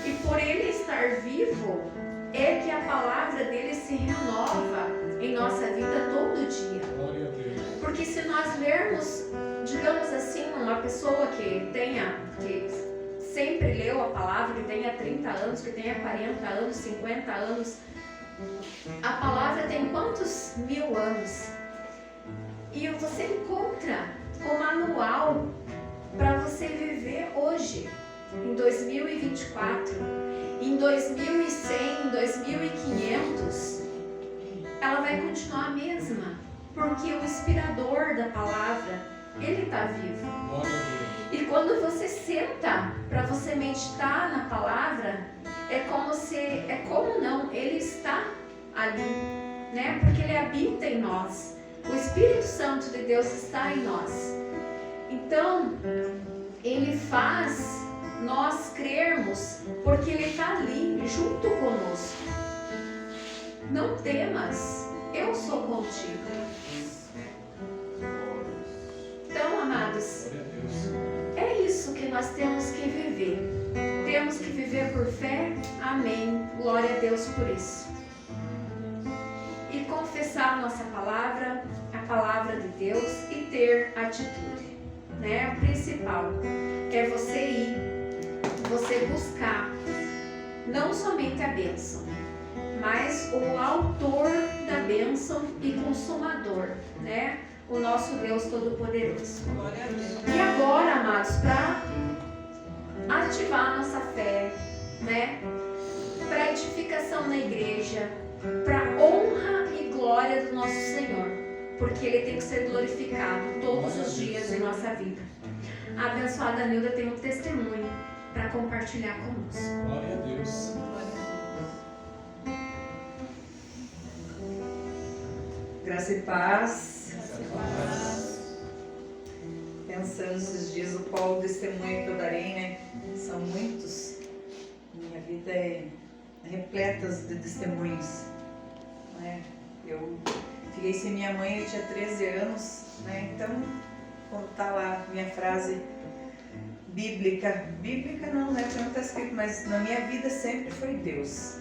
E por ele estar vivo, é que a palavra dele se renova em nossa vida todo dia. Porque se nós lermos, digamos assim, uma pessoa que sempre leu a palavra, que tenha 30 anos, que tenha 40 anos, 50 anos, a palavra tem quantos mil anos? E você encontra o manual para você viver hoje, em 2024, em 2100, em 2500, ela vai continuar a mesma, porque o inspirador da palavra, ele está vivo. E quando você senta para você meditar na palavra, ele está ali, né? Porque ele habita em nós. O Espírito Santo de Deus está em nós. Então, ele faz nós crermos, porque ele está ali, junto conosco. Não temas, eu sou contigo. Então, amados, é isso que nós temos que viver. Temos que viver por fé. Amém. Glória a Deus por isso. E confessar a nossa palavra, a palavra de Deus, e ter atitude, né? O principal é você ir, você buscar não somente a bênção, mas o autor da bênção e consumador, né? O nosso Deus Todo-Poderoso. E agora, amados, para ativar a nossa fé, né? Para edificação na igreja, para honra e glória do nosso Senhor, porque Ele tem que ser glorificado todos os dias em nossa vida. A abençoada Nilda tem um testemunho para compartilhar conosco. Glória a Deus. Graça e paz. Pensando esses dias, qual o testemunho que eu darei, né? São muitos. Minha vida é repleta de testemunhos, né? Eu fiquei sem minha mãe, eu tinha 13 anos, né? Então, quando tá lá minha frase bíblica não, né? Porque não está escrito, mas na minha vida sempre foi Deus.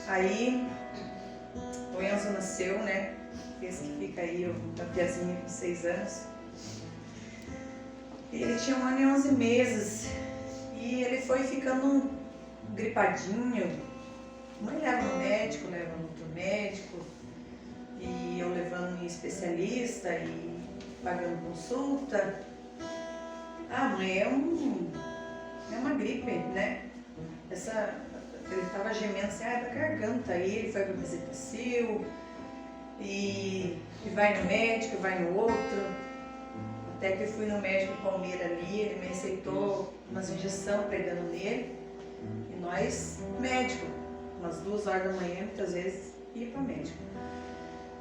Aí, o Enzo nasceu, né? Esse que fica aí, o Piazinho com 6 anos. E ele tinha 1 ano e 11 meses. E ele foi ficando gripadinho. Mãe leva no médico, leva no outro médico. E eu levando em especialista e pagando consulta. Ah, mãe, é uma gripe, né? Ele estava gemendo assim, da garganta. Aí ele foi para o Bezetacil. E vai no médico, vai no outro. Até que eu fui no médico Palmeira ali, ele me receitou umas injeções pegando nele. E nós, médico, umas 2 horas da manhã, muitas vezes, ia para o médico.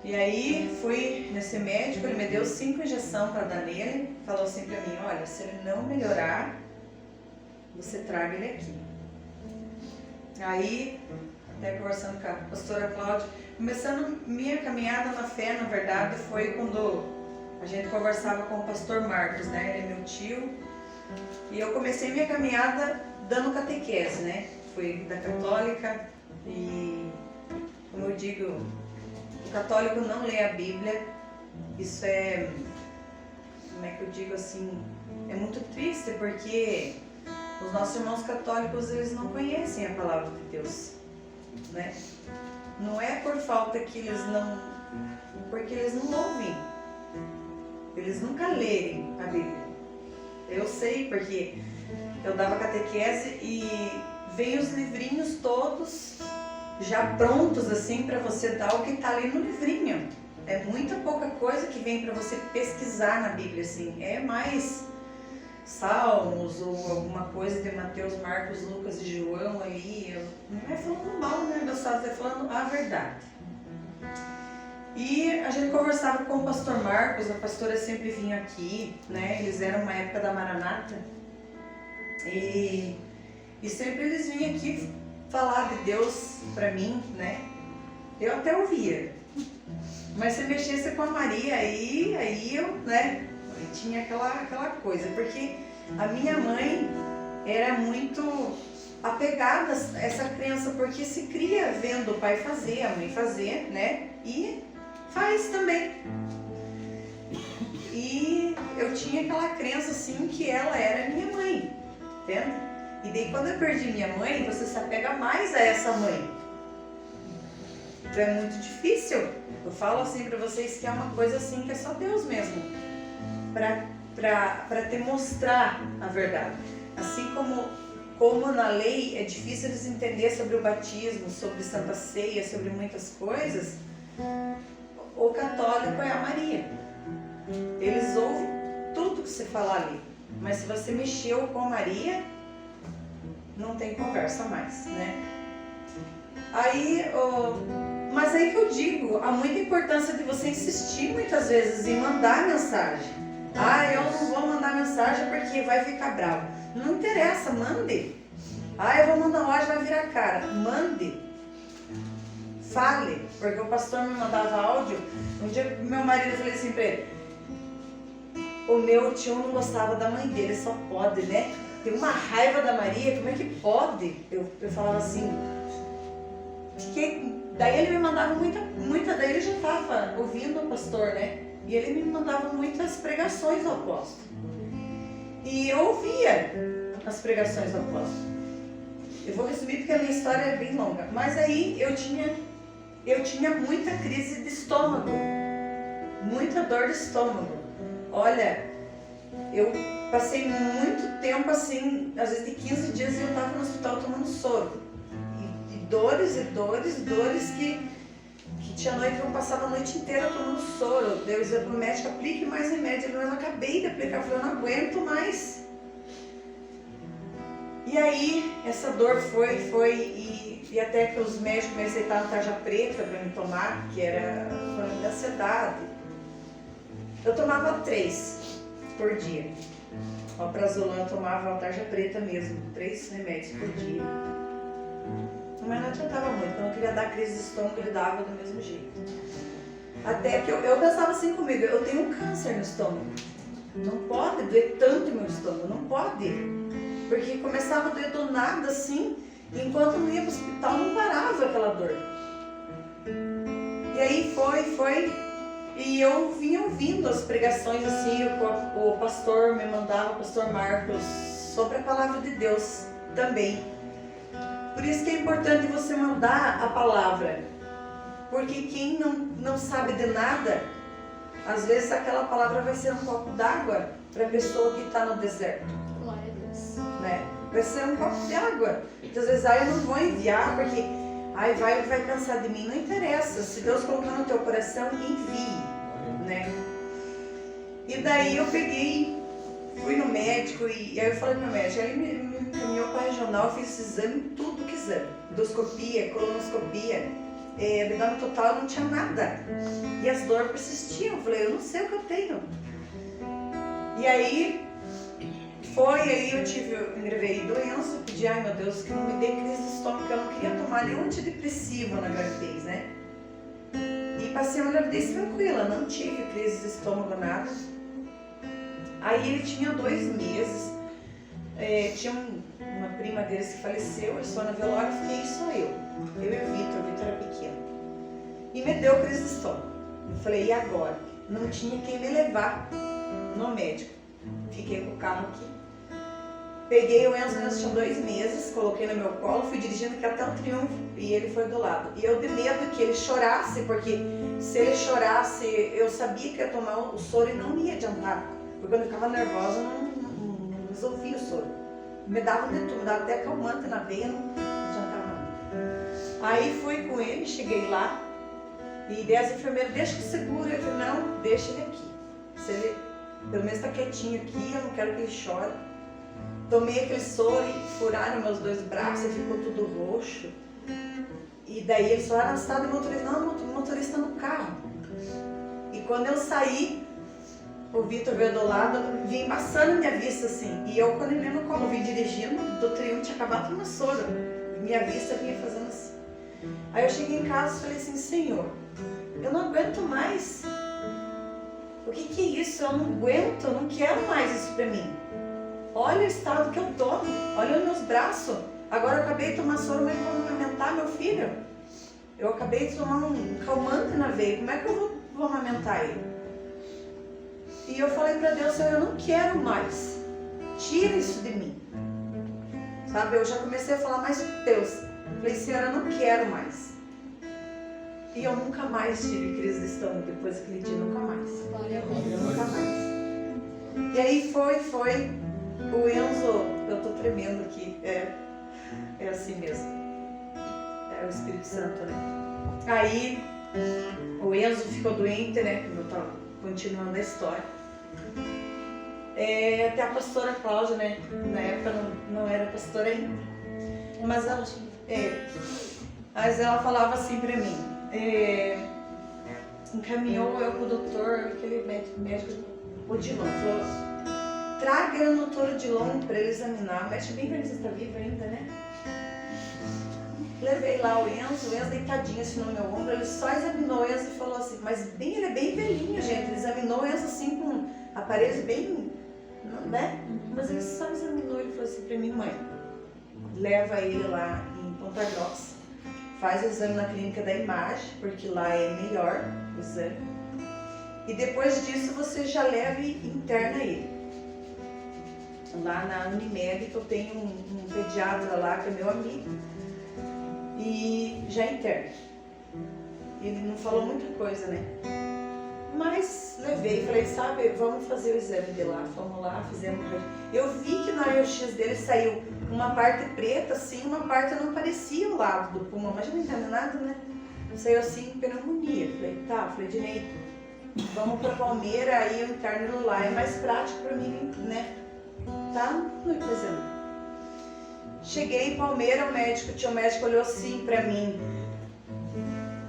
E aí fui nesse médico, ele me deu 5 injeções para dar nele. Falou assim para mim, olha, se ele não melhorar, você traga ele aqui. Aí, até conversando com a pastora Cláudia, começando minha caminhada na fé, na verdade, foi quando a gente conversava com o pastor Marcos, né? Ele é meu tio. E eu comecei minha caminhada dando catequese, né? Fui da católica e, como eu digo, o católico não lê a Bíblia. Isso é, como é que eu digo assim, é muito triste porque os nossos irmãos católicos, eles não conhecem a palavra de Deus, né? Não é por falta que eles não, porque eles não ouvem. Eles nunca lerem a Bíblia. Eu sei porque eu dava catequese e veio os livrinhos todos já prontos assim para você dar o que está ali no livrinho. É muita pouca coisa que vem para você pesquisar na Bíblia assim. É mais Salmos ou alguma coisa de Mateus, Marcos, Lucas e João ali. Não é falando mal, né, meu salve, é falando a verdade. E a gente conversava com o pastor Marcos, a pastora sempre vinha aqui, né? Eles eram uma época da Maranata. E sempre eles vinham aqui falar de Deus pra mim, né? Eu até ouvia. Mas se mexesse com a Maria, aí eu, né, tinha aquela coisa. Porque a minha mãe era muito apegada a essa crença, porque se cria vendo o pai fazer, a mãe fazer, né, e faz também. E eu tinha aquela crença, assim, que ela era minha mãe, entende? E daí quando eu perdi minha mãe, você se apega mais a essa mãe. Então é muito difícil. Eu falo assim pra vocês que é uma coisa assim que é só Deus mesmo pra te mostrar a verdade. Assim como na lei é difícil eles entender sobre o batismo, sobre Santa Ceia, sobre muitas coisas, o católico é a Maria. Eles ouvem tudo que você falar ali. Mas se você mexeu com a Maria, não tem conversa mais, né? Mas aí que eu digo, há muita importância de você insistir muitas vezes em mandar mensagem. Eu não vou mandar mensagem porque vai ficar bravo. Não interessa, mande. Eu vou mandar hoje, vai virar cara. Mande. Fale. Porque o pastor me mandava áudio. Um dia meu marido, eu falei assim pra ele: o meu tio não gostava da mãe dele, só pode, né? Tem uma raiva da Maria, como é que pode? Eu falava assim. Daí ele me mandava muita, daí ele já estava ouvindo o pastor, né? E ele me mandava muitas pregações do apóstolo. E eu ouvia as pregações do apóstolo. Eu vou resumir porque a minha história é bem longa. Mas aí eu tinha muita crise de estômago. Muita dor de estômago. Olha, eu passei muito tempo assim, às vezes de 15 dias eu estava no hospital tomando soro. E dores que tinha noite que eu passava a noite inteira tomando soro. Eu dizia pro médico: aplique mais remédio. Mas eu acabei de aplicar, eu falei: eu não aguento mais. E aí essa dor foi e até que os médicos me aceitaram tarja preta para me tomar, que era de ansiedade. Eu tomava 3 por dia. O prazolam eu tomava a tarja preta mesmo, 3 remédios por dia. Mas não adiantava muito, quando eu queria dar crise de estômago, ele dava do mesmo jeito. Até que eu pensava assim comigo: eu tenho um câncer no estômago. Não pode doer tanto meu estômago, não pode. Porque começava a doer do nada assim, enquanto eu não ia pro hospital não parava aquela dor. E aí foi. E eu vinha ouvindo as pregações assim, o pastor me mandava, o pastor Marcos, sobre a palavra de Deus também. Por isso que é importante você mandar a palavra. Porque quem não sabe de nada, às vezes aquela palavra vai ser um copo d'água para a pessoa que está no deserto. Glória a Deus. Né? Vai ser um copo de água. Muitas vezes, eu não vou enviar porque vai pensar de mim. Não interessa. Se Deus colocar no teu coração, envie. Né? E daí eu peguei, fui no médico e aí eu falei pro médico, ele me encaminhou para a regional, eu fiz exame, tudo que exame. Endoscopia, colonoscopia, abdômen total, não tinha nada. E as dores persistiam. Eu falei: eu não sei o que eu tenho. E aí eu engravei doença, pedi: ai meu Deus, que não me dê crise de estômago, porque eu não queria tomar nenhum antidepressivo na gravidez, né? E passei uma gravidez tranquila, não tive crise de estômago, nada. Aí ele tinha 2 meses, tinha uma prima dele que faleceu, ele só na velório, fiquei só eu e o Vitor era pequeno. E me deu crise de estômago. Eu falei: e agora? Não tinha quem me levar no médico. Fiquei com o carro aqui. Peguei o Enzo tinha 2 meses, coloquei no meu colo, fui dirigindo aqui até o Triunfo e ele foi do lado. E eu de medo que ele chorasse, porque se ele chorasse, eu sabia que ia tomar o soro e não ia adiantar. Porque quando eu ficava nervosa, eu não resolvia o soro. Me dava de tudo, me dava até calmante na veia, não adiantava nada. Aí fui com ele, cheguei lá e daí as enfermeiras: deixa que segura. Eu falei: não, deixa ele aqui. Se ele pelo menos está quietinho aqui, eu não quero que ele chore. Tomei aquele soro e furaram meus 2 braços e ficou tudo roxo. E daí eles falaram: você está de motorista? Não, motorista no carro. E quando eu saí, o Vitor veio do lado, vinha embaçando minha vista assim. E eu, quando ele no colo, vim dirigindo, do Triunfo tinha acabado de tomar soro. Minha vista vinha fazendo assim. Aí eu cheguei em casa e falei assim, Senhor, eu não aguento mais. O que é isso? Eu não aguento, eu não quero mais isso pra mim. Olha o estado que eu tô, olha os meus braços. Agora eu acabei de tomar soro, mas vou amamentar meu filho. Eu acabei de tomar um calmante na veia, como é que eu vou amamentar ele? E eu falei pra Deus, Senhor, eu não quero mais. Tira isso de mim. Sabe, eu já comecei a falar mais com Deus. Falei, Senhor, eu não quero mais. E eu nunca mais tive crise de estômago depois daquele dia, nunca mais. Glória a Deus. Nunca mais. E aí foi. O Enzo, eu tô tremendo aqui. É assim mesmo. É o Espírito Santo, né? Aí o Enzo ficou doente, né? Como eu tava continuando a história. Até a pastora Cláudia, né? Na época não era pastora ainda. Mas ela falava assim pra mim. Encaminhou eu pro doutor, aquele médico Odilon, falou, traga eu no doutor Odilon pra ele examinar. O médico bem velho, você está vivo ainda, né? Levei lá o Enzo deitadinho assim no meu ombro, ele só examinou o Enzo e falou assim, mas ele é bem velhinho, gente, ele examinou o Enzo assim com aparelhos bem, né? Mas ele só examinou, ele falou assim pra mim, mãe, leva ele lá em Ponta Grossa, faz o exame na clínica da imagem, porque lá é melhor o exame, e depois disso você já leva e interna ele. Lá na Unimed, que eu tenho um pediatra lá, que é meu amigo, e já interno. Ele não falou muita coisa, né? Mas levei, falei, sabe, vamos fazer o exame de lá. Fomos lá, fizemos. Eu vi que na raio-x dele saiu uma parte preta, assim, uma parte não parecia o lado do pulmão, mas não entendo nada, né? Saiu assim, pneumonia. Falei, tá, Fredinei, vamos pra Palmeira, aí eu interno lá, é mais prático pra mim, né? Tá? Não é coisa não. Cheguei em Palmeira, o médico olhou assim pra mim,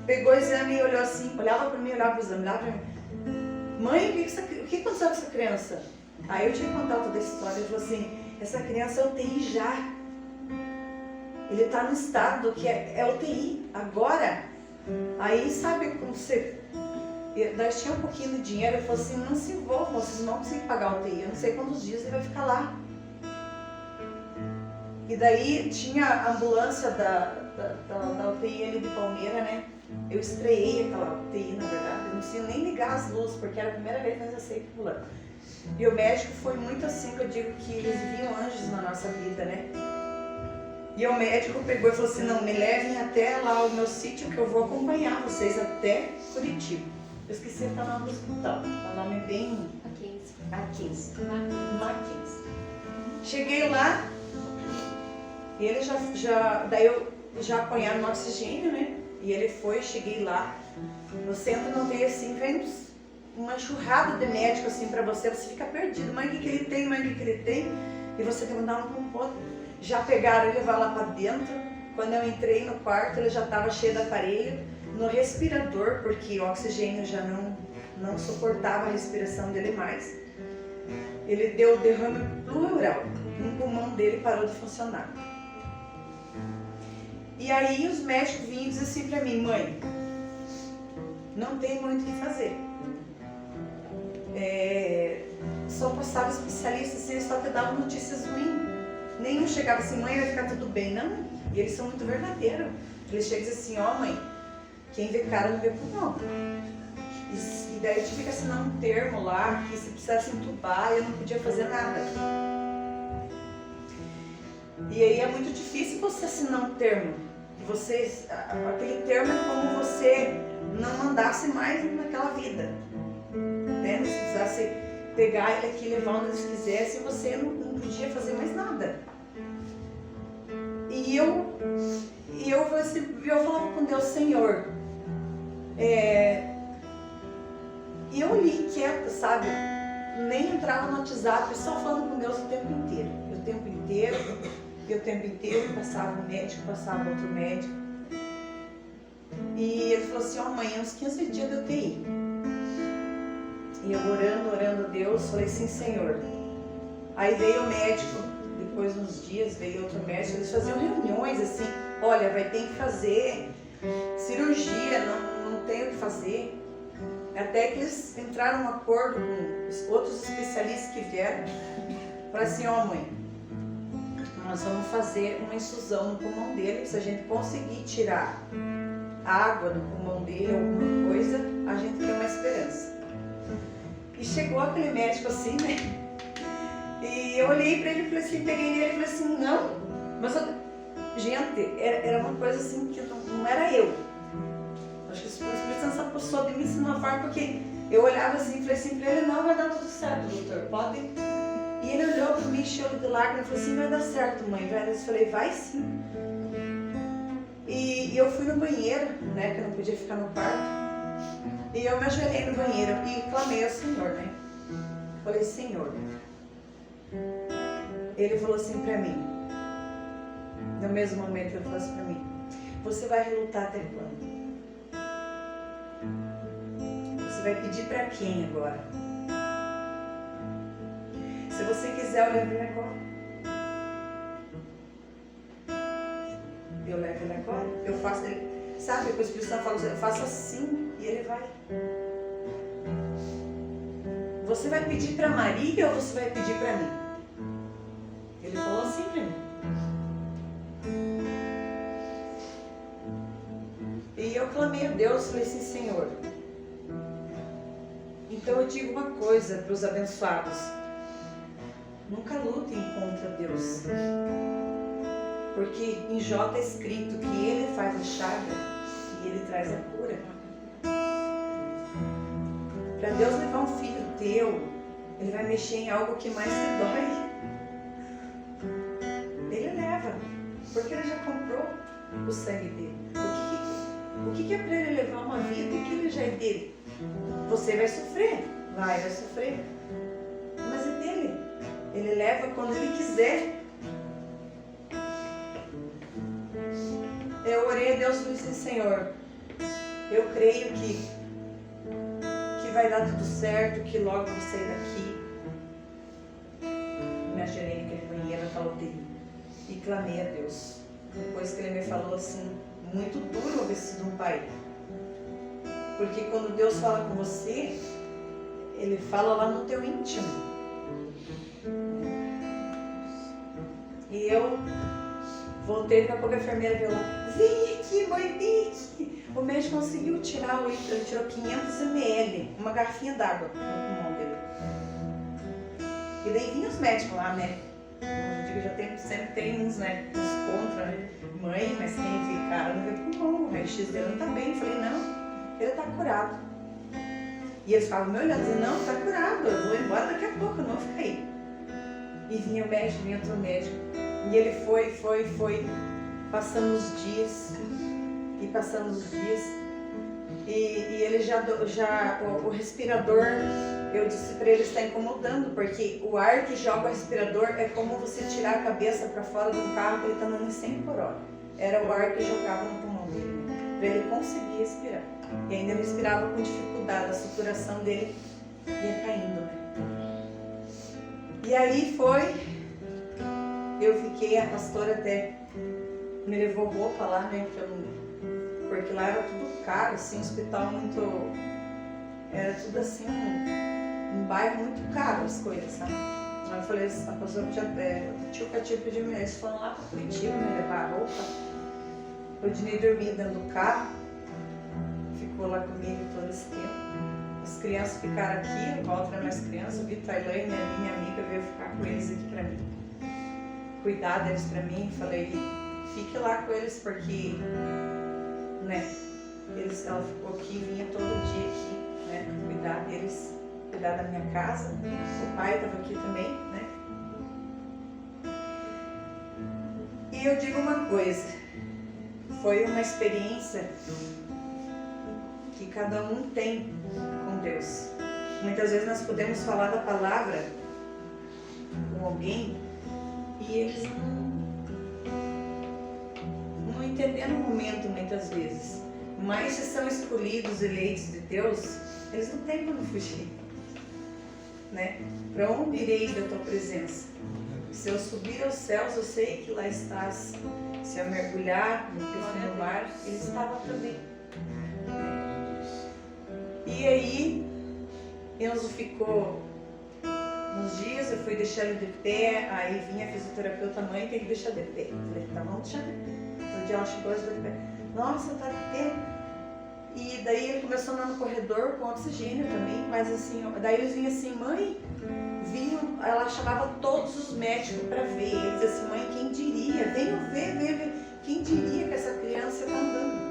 pegou o exame e olhou assim, olhava pra mim, olhava pro exame, olhava pra mim. Mãe, o que aconteceu com essa criança? Aí eu tinha contado toda a história, ele falou assim, essa criança é UTI já. Ele tá no estado que é UTI agora. Aí sabe como você... Nós tínhamos um pouquinho de dinheiro, ele falou assim, não se envolvam, vocês não conseguem pagar a UTI, eu não sei quantos dias ele vai ficar lá. E daí tinha a ambulância da UTI ali de Palmeira, né? Eu estreiei aquela UTI, na verdade, eu não precisava nem ligar as luzes, porque era a primeira vez que nós ia sair pulando. E o médico foi muito assim, que eu digo que eles viam anjos na nossa vida, né? E o médico pegou e falou assim, não, me levem até lá o meu sítio que eu vou acompanhar vocês até Curitiba. Eu esqueci o nome do hospital, o nome bem... A15. Cheguei lá, e ele daí eu já apanharam no oxigênio, né? E ele foi, cheguei lá. No centro não tem assim, vem uma enxurrada de médico assim pra você fica perdido. Mãe, o que ele tem? Mãe, o que ele tem? E você tem que mandar um para o outro. Já pegaram ele, levar lá pra dentro. Quando eu entrei no quarto, ele já estava cheio de aparelho, no respirador, porque o oxigênio já não suportava a respiração dele mais. Ele deu derrame pleural, um pulmão dele parou de funcionar. E aí os médicos vinham e diziam assim pra mim, mãe, não tem muito o que fazer. Só passavam especialistas assim, eles só te davam notícias ruins. Nenhum chegava assim, mãe, vai ficar tudo bem. Não, e eles são muito verdadeiros. Eles chegam e dizem assim, ó mãe, quem vê cara não vê pulmão. E daí eu tive que assinar um termo lá, que se precisasse entubar, eu não podia fazer nada. E aí é muito difícil você assinar um termo. Aquele termo é como você não mandasse mais naquela vida. Né? Se precisasse pegar ele aqui, levar onde eles quisessem, você não podia fazer mais nada. E eu falava com Deus, Senhor, e eu li quieta, sabe? Nem entrava no WhatsApp, só falando com Deus o tempo inteiro. E o tempo inteiro passava um médico, passava outro médico. E ele falou assim, ó mãe, uns 15 dias de UTI. E eu orando a Deus, falei assim, Senhor. Aí veio o médico depois, uns dias, veio outro médico, eles faziam reuniões assim, olha, vai ter que fazer cirurgia, não tem o que fazer. Até que eles entraram em um acordo com outros especialistas que vieram. Falaram assim, ó mãe, nós vamos fazer uma incisão no pulmão dele, se a gente conseguir tirar água do pulmão dele, alguma coisa, a gente tem uma esperança. E chegou aquele médico assim, né? E eu olhei pra ele e falei assim, peguei nele e falei assim, não, mas gente, era uma coisa assim que não era eu. Acho que o Espírito Santo se apossou de mim de uma forma, porque eu olhava assim e falei assim pra ele, não, vai dar tudo certo, doutor, pode. E ele olhou pra mim, encheu de lágrimas e falou assim, vai dar certo, mãe, vai. Eu falei, vai sim. E eu fui no banheiro, né, que eu não podia ficar no quarto. E eu me ajoelhei no banheiro e clamei ao Senhor, né. Falei, Senhor. Ele falou assim pra mim, no mesmo momento ele falou assim pra mim, você vai relutar até quando? Você vai pedir pra quem agora? Se você quiser, eu levo ele agora. Eu levo ele agora. Eu faço ele. Sabe o que o Espírito Santo falou? Eu faço assim e ele vai. Você vai pedir pra Maria ou você vai pedir pra mim? Ele falou assim pra mim. E eu clamei a Deus, falei assim, Senhor. Então eu digo uma coisa para os abençoados. Nunca lutem contra Deus. Porque em Jó está escrito que Ele faz a chaga e Ele traz a cura. Para Deus levar um filho teu, Ele vai mexer em algo que mais te dói. Ele leva, porque Ele já comprou o sangue dele. O que é para Ele levar uma vida que Ele já é dele? Você vai sofrer, vai sofrer, mas é dele. Ele leva quando Ele quiser. Eu orei a Deus e falei assim, Senhor, eu creio que vai dar tudo certo, que logo vou sair daqui. Me ajoelhei naquele banheiro, naquela UTI e clamei a Deus. Depois que Ele me falou assim, muito duro ouvir isso de um pai. Porque quando Deus fala com você, Ele fala lá no teu íntimo. E eu voltei, daqui a pouco a enfermeira veio lá, vem aqui, mãe, vem aqui. O médico conseguiu tirar o líquido, ele tirou 500 ml, uma garrafinha d'água no pulmão dele. E daí vinha os médicos lá, né? Eu digo, sempre tem uns, né? Uns contra, né? Mãe, mas quem vê cara não vê pulmão, o raio-x dele não tá bem. Eu falei, não, ele tá curado. E eles ficavam me olhando, dizendo, não, tá curado, eu vou embora daqui a pouco, eu não vou ficar aí. E vinha o médico, vinha outro médico. E ele foi, passando os dias, e passando os dias. E ele o respirador, eu disse para ele, está incomodando, porque o ar que joga o respirador é como você tirar a cabeça para fora de um carro que ele está andando em 100 por hora. Era o ar que jogava no pulmão dele, para ele conseguir respirar. E ainda ele respirava com dificuldade, a saturação dele ia caindo, né? E aí eu fiquei, a pastora até me levou roupa lá, né, porque lá era tudo caro, assim, um hospital muito, era tudo assim, um bairro muito caro as coisas, sabe? Aí eu falei, a pastora tio Catinho pediu pra eles foram lá pra Curitiba, me levar a roupa. O Dinei dormia dentro do carro, ficou lá comigo todo esse tempo. As crianças ficaram aqui, a Walter era mais criança, o Vitor Tailândia, minha amiga, veio ficar com eles aqui pra mim. Cuidar deles pra mim, falei, fique lá com eles porque, né, ela ficou aqui, vinha todo dia aqui, né, cuidar deles, cuidar da minha casa, o pai estava aqui também, né. E eu digo uma coisa, foi uma experiência que cada um tem com Deus. Muitas vezes nós podemos falar da palavra com alguém e eles não entendem no momento, muitas vezes. Mas se são escolhidos, eleitos de Deus, eles não têm como fugir, né? Para onde irei da tua presença? Se eu subir aos céus, eu sei que lá estás. Se eu mergulhar no profundo mar, Ele estava também. E aí, Enzo ficou uns dias, eu fui deixar ele de pé, aí vinha a fisioterapeuta, mãe, tem que deixar de pé. Eu falei, tá, vamos deixar de pé. Outro dia ela chegou e de pé. Nossa, tá de pé. E daí ele começou a andar no corredor com oxigênio também, mas assim, daí eles vinham assim, mãe, ela chamava todos os médicos para ver. Eles assim, mãe, quem diria? Venham ver, quem diria que essa criança está andando?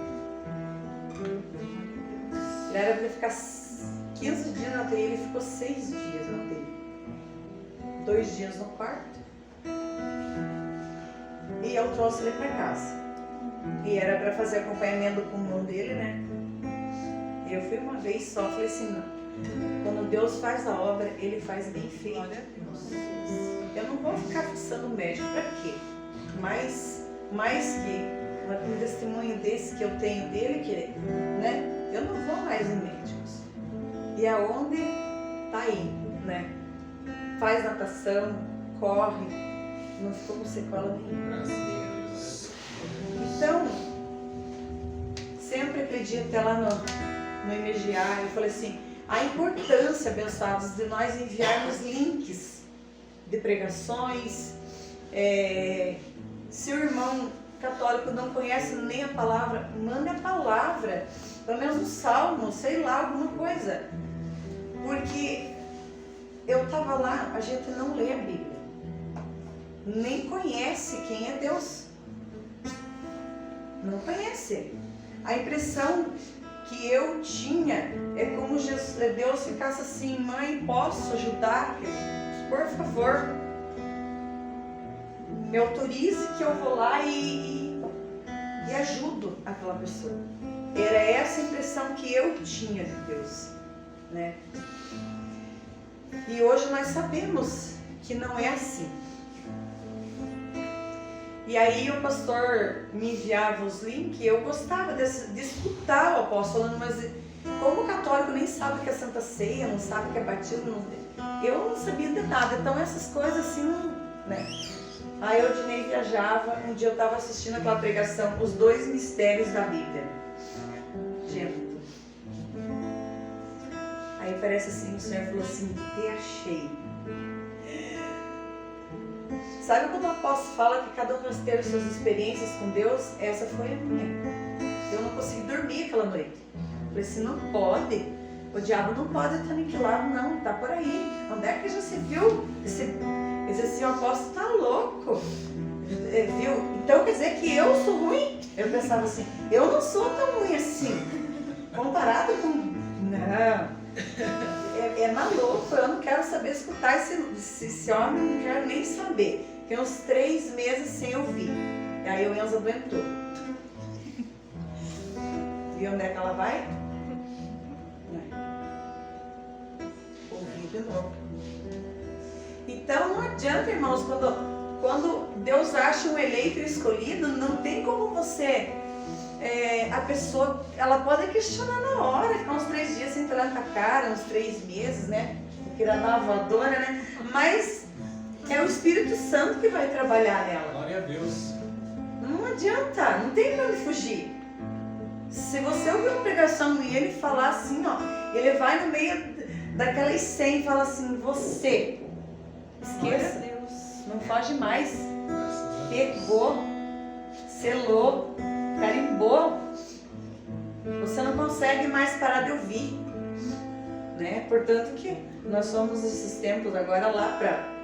Ele era para ficar 15 dias na UTI, ele ficou 6 dias na UTI. 2 dias no quarto. E eu trouxe ele para casa. E era para fazer acompanhamento do pulmão dele, né? E eu fui uma vez só, falei assim, não. Quando Deus faz a obra, Ele faz bem feito. Eu não vou ficar fixando o médico, para quê? Mais que um testemunho desse que eu tenho dele, que, né? Eu não vou mais em médicos. E aonde tá indo, né? Faz natação, corre, não ficou com sequela nenhuma. Então, sempre aquele dia até lá no IMGA, eu falei assim, a importância, abençoados, de nós enviarmos links de pregações. Se o irmão católico não conhece nem a palavra, manda a palavra, pelo menos um salmo, sei lá, alguma coisa. Porque eu estava lá, a gente não lê a Bíblia, nem conhece quem é Deus. Não conhece. A impressão que eu tinha é como Deus ficasse assim, mãe, posso ajudar? Por favor, me autorize que eu vou lá e ajudo aquela pessoa. Era essa a impressão que eu tinha de Deus, né? E hoje nós sabemos que não é assim. E aí o pastor me enviava os links, eu gostava de escutar o apóstolo falando, mas como o católico nem sabe o que é Santa Ceia, não sabe o que é batismo, eu não sabia de nada, então essas coisas assim, né? Aí o Dinei viajava, um dia eu estava assistindo aquela pregação, os 2 mistérios da Bíblia. Gente, aí parece assim, o Senhor falou assim, te achei. Sabe quando o apóstolo fala que cada um vai ter suas experiências com Deus? Essa foi a minha. Eu não consegui dormir aquela noite. Eu falei assim, não pode. O diabo não pode estar aniquilado, não. Tá por aí. Onde é que já se viu? Ele disse assim, o apóstolo tá louco. Viu? Então quer dizer que eu sou ruim? Eu pensava assim, eu não sou tão ruim assim. Comparado com... Não. É maluco, eu não quero saber escutar esse homem, não quero nem saber. Tem uns 3 meses sem ouvir. E aí o Enzo aguentou. E onde é que ela vai? Ouvir de novo. Então não adianta, irmãos, quando Deus acha um eleito e escolhido, não tem como você... a pessoa, ela pode questionar na hora, ficar uns 3 dias sem entrar na cara, uns 3 meses, né? Porque era voadora, né? Mas é o Espírito Santo que vai trabalhar nela. Glória a Deus. Não adianta, não tem pra onde fugir. Se você ouvir uma pregação e ele falar assim, ó, ele vai no meio daquelas 100 e fala assim, você, esqueça, não foge mais, pegou, selou, carimbou, você não consegue mais parar de ouvir, né? Portanto que nós somos esses tempos agora lá para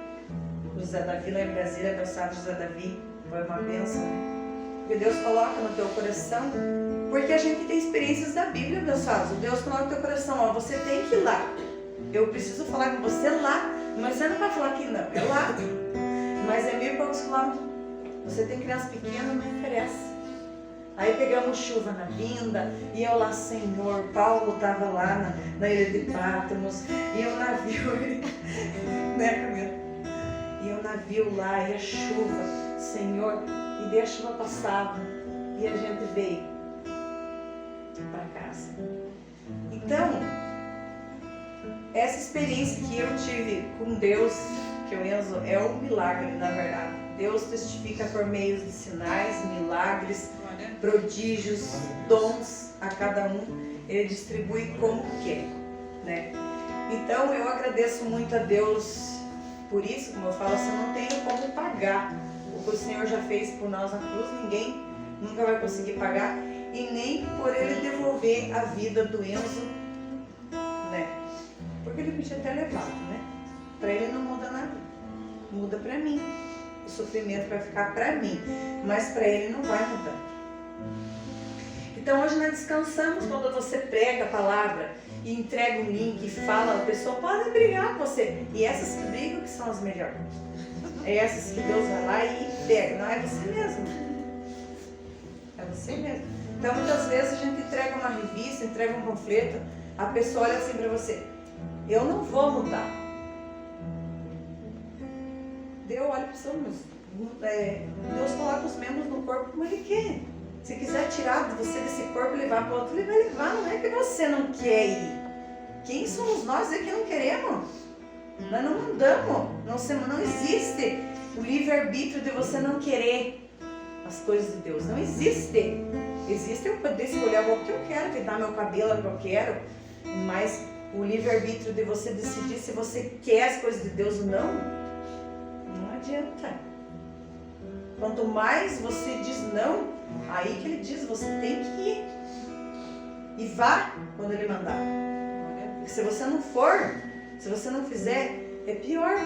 o José Davi, lá em Brasília, abençoado José Davi, foi uma bênção, né? Porque Deus coloca no teu coração, porque a gente tem experiências da Bíblia, abençoados. Deus coloca no teu coração, ó, você tem que ir lá, eu preciso falar com você lá, mas você não vai falar aqui não, é lá, mas é 1000 e poucos quilômetros, você tem criança pequena, não interessa. Aí pegamos chuva na vinda, e eu lá, Senhor, Paulo estava lá na ilha de Patmos, e o navio, né, Camila? E o navio lá, e a chuva, Senhor, e daí a chuva passava, e a gente veio para casa. Então, essa experiência que eu tive com Deus, que o Enzo é um milagre, na verdade. Deus testifica por meio de sinais, milagres, prodígios, dons a cada um. Ele distribui como quer, né? Então eu agradeço muito a Deus por isso. Como eu falo assim, eu não tenho como pagar o que o Senhor já fez por nós na cruz. Ninguém nunca vai conseguir pagar, e nem por Ele devolver a vida do Enzo, né? Porque Ele podia ter levado, né? Para Ele não muda nada, muda para mim. O sofrimento vai ficar para mim, mas para Ele não vai mudar. Então hoje nós descansamos quando você prega a palavra e entrega um link e fala, a pessoa pode brigar com você. E essas que brigam que são as melhores. É essas que Deus vai lá e pega, não é você mesmo. É você mesmo. Então muitas vezes a gente entrega uma revista, entrega um panfleto, a pessoa olha assim para você, eu não vou mudar. Deus olha para os seus, Deus coloca os membros no corpo como Ele quer. Se quiser tirar de você desse corpo e levar para o outro, Ele vai levar, não é que você não quer ir. Quem somos nós que não queremos? Nós não mudamos, não existe o livre-arbítrio de você não querer as coisas de Deus, não existe. Existe eu poder escolher o que eu quero, pintar meu cabelo o que eu quero, mas o livre-arbítrio de você decidir se você quer as coisas de Deus ou não, não adianta. Quanto mais você diz não, aí que Ele diz, você tem que ir. E vá quando Ele mandar. Porque se você não for, se você não fizer, é pior.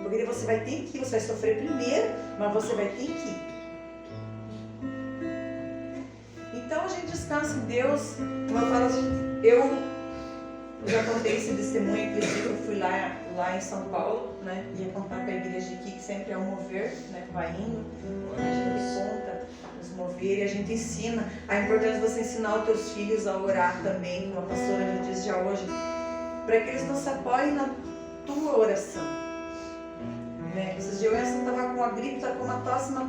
Porque você vai ter que ir, você vai sofrer primeiro, mas você vai ter que ir. Então a gente descansa em Deus. Como eu falo, eu já contei esse testemunho, inclusive eu fui lá em São Paulo, né? Ia contar para a igreja aqui, que sempre é um mover, né? Vai indo, a gente conta os mover e a gente ensina. A importância de você ensinar os teus filhos a orar também, como a pastora já disse já hoje, para que eles não se apoiem na tua oração. Né? Esses dias eu estava com uma gripe, estava com uma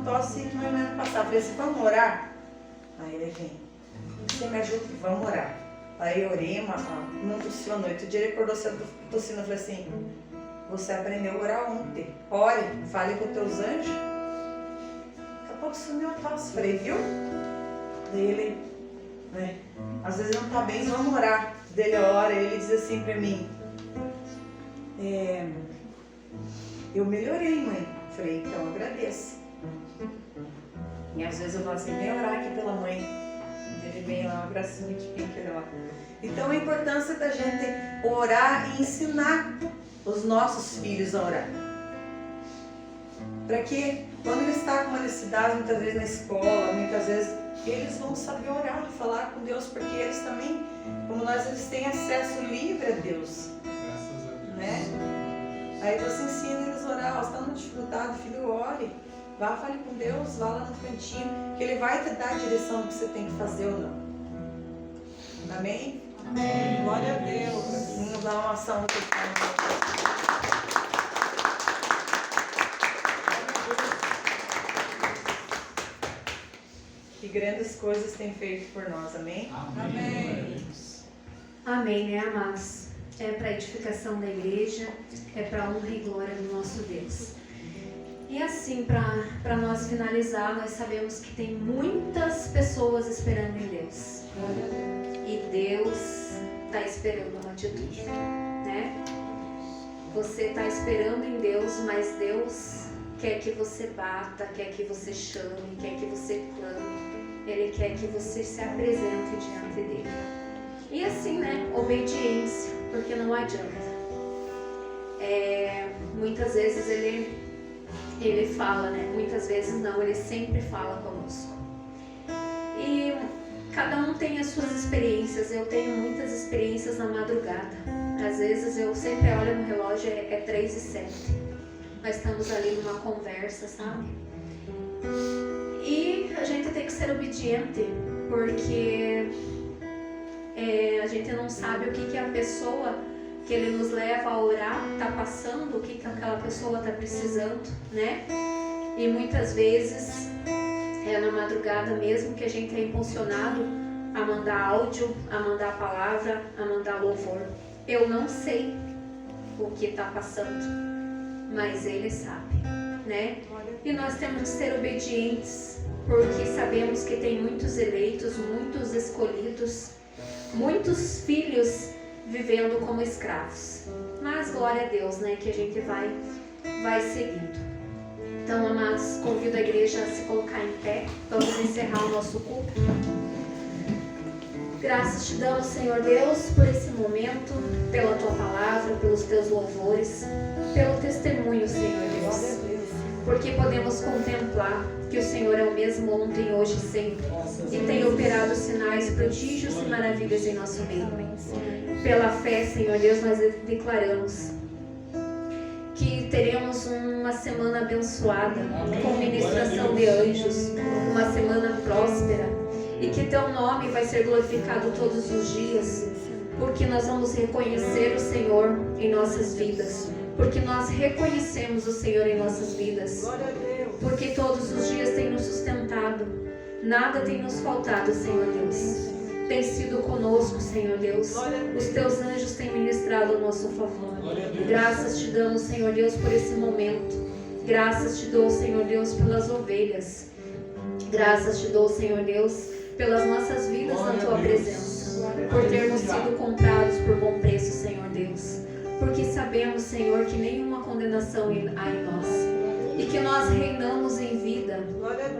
tosse e que meu irmão passava. Eu falei assim, vamos orar? Aí ele vem, você me ajuda? Vamos orar. Aí eu orei, não tossiu à noite. O dia ele acordou tossindo, eu falei assim, você aprendeu a orar ontem. Ore, fale com os teus anjos. Daqui a pouco sumiu a tosse. Falei, viu? Daí ele, né? Às vezes não tá bem, vamos orar. Daí ele ora, ele diz assim pra mim, eu melhorei, mãe. Falei, então agradeço. E às vezes eu falo assim, vem orar aqui pela mãe. Ele vem lá, um bracinho de pique, ele lá. Então a importância da gente orar e ensinar os nossos filhos a orar. Para que quando ele está com uma necessidade, muitas vezes na escola, muitas vezes, eles vão saber orar, falar com Deus, porque eles também, como nós, eles têm acesso livre a Deus. Graças a Deus. Né? Aí você ensina eles a orar, ó, você está numa dificuldade, filho, ore. Vá, fale com Deus, vá lá no cantinho, que Ele vai te dar a direção do que você tem que fazer ou não. Amém? Amém. Glória a Deus. Vamos dar uma ação do que grandes coisas tem feito por nós, amém? Amém. Amém, né, amados? É para a edificação da igreja, é para a honra e glória do nosso Deus. E assim, para nós finalizar, nós sabemos que tem muitas pessoas esperando em Deus. E Deus está esperando uma atitude, né? Você está esperando em Deus, mas Deus quer que você bata, quer que você chame, quer que você clame. Ele quer que você se apresente diante dele. E assim, né? Obediência, porque não adianta. Muitas vezes ele fala, né? Muitas vezes não, ele sempre fala conosco. E cada um tem as suas experiências. Eu tenho muitas experiências na madrugada. Às vezes eu sempre olho no relógio, é 3h07. Nós estamos ali numa conversa, sabe? E a gente tem que ser obediente, porque a gente não sabe o que a pessoa que Ele nos leva a orar está passando, o que aquela pessoa está precisando, né? E muitas vezes é na madrugada mesmo que a gente é impulsionado a mandar áudio, a mandar palavra, a mandar louvor. Eu não sei o que está passando, mas Ele sabe, né? E nós temos que ser obedientes, porque sabemos que tem muitos eleitos, muitos escolhidos, muitos filhos vivendo como escravos. Mas glória a Deus, né? Que a gente vai seguindo. Então, amados, convido a igreja a se colocar em pé. Vamos encerrar o nosso culto. Graças te damos, Senhor Deus, por esse momento, pela Tua palavra, pelos Teus louvores, pelo testemunho, Senhor Deus. Porque podemos contemplar que o Senhor é o mesmo ontem, hoje e sempre. E tem operado sinais, prodígios e maravilhas em nosso meio. Pela fé, Senhor Deus, nós declaramos que teremos uma semana abençoada, com ministração de anjos, uma semana próspera, e que Teu nome vai ser glorificado todos os dias, porque nós vamos reconhecer o Senhor em nossas vidas, porque nós reconhecemos o Senhor em nossas vidas, porque todos os dias tem nos sustentado, nada tem nos faltado, Senhor Deus. Tem sido conosco, Senhor Deus. Os Teus anjos têm ministrado ao nosso favor. Graças te damos, Senhor Deus, por esse momento. Graças te dou, Senhor Deus, pelas ovelhas. Graças te dou, Senhor Deus, pelas nossas vidas na Tua presença. Por termos sido comprados por bom preço, Senhor Deus. Porque sabemos, Senhor, que nenhuma condenação há em nós. E que nós reinamos em vida.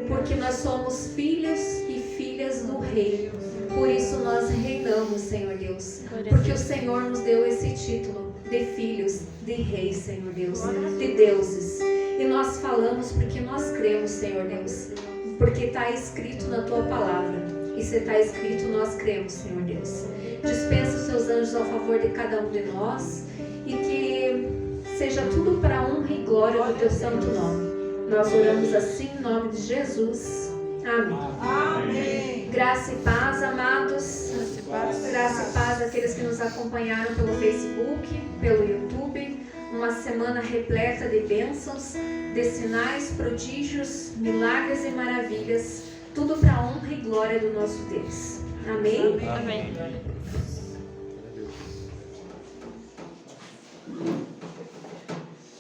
Porque nós somos filhos e filhas do Rei. Por isso nós reinamos, Senhor Deus, porque o Senhor nos deu esse título de filhos, de reis, Senhor Deus, de deuses. E nós falamos porque nós cremos, Senhor Deus, porque está escrito na Tua palavra. E se está escrito, nós cremos, Senhor Deus. Dispensa os Seus anjos ao favor de cada um de nós e que seja tudo para a honra e glória do Teu santo nome. Nós oramos assim em nome de Jesus. Amém. Amém. Graça e paz, amados. Graça e paz àqueles que nos acompanharam pelo Facebook, pelo YouTube. Uma semana repleta de bênçãos, de sinais, prodígios, milagres e maravilhas. Tudo para a honra e glória do nosso Deus. Amém? Amém.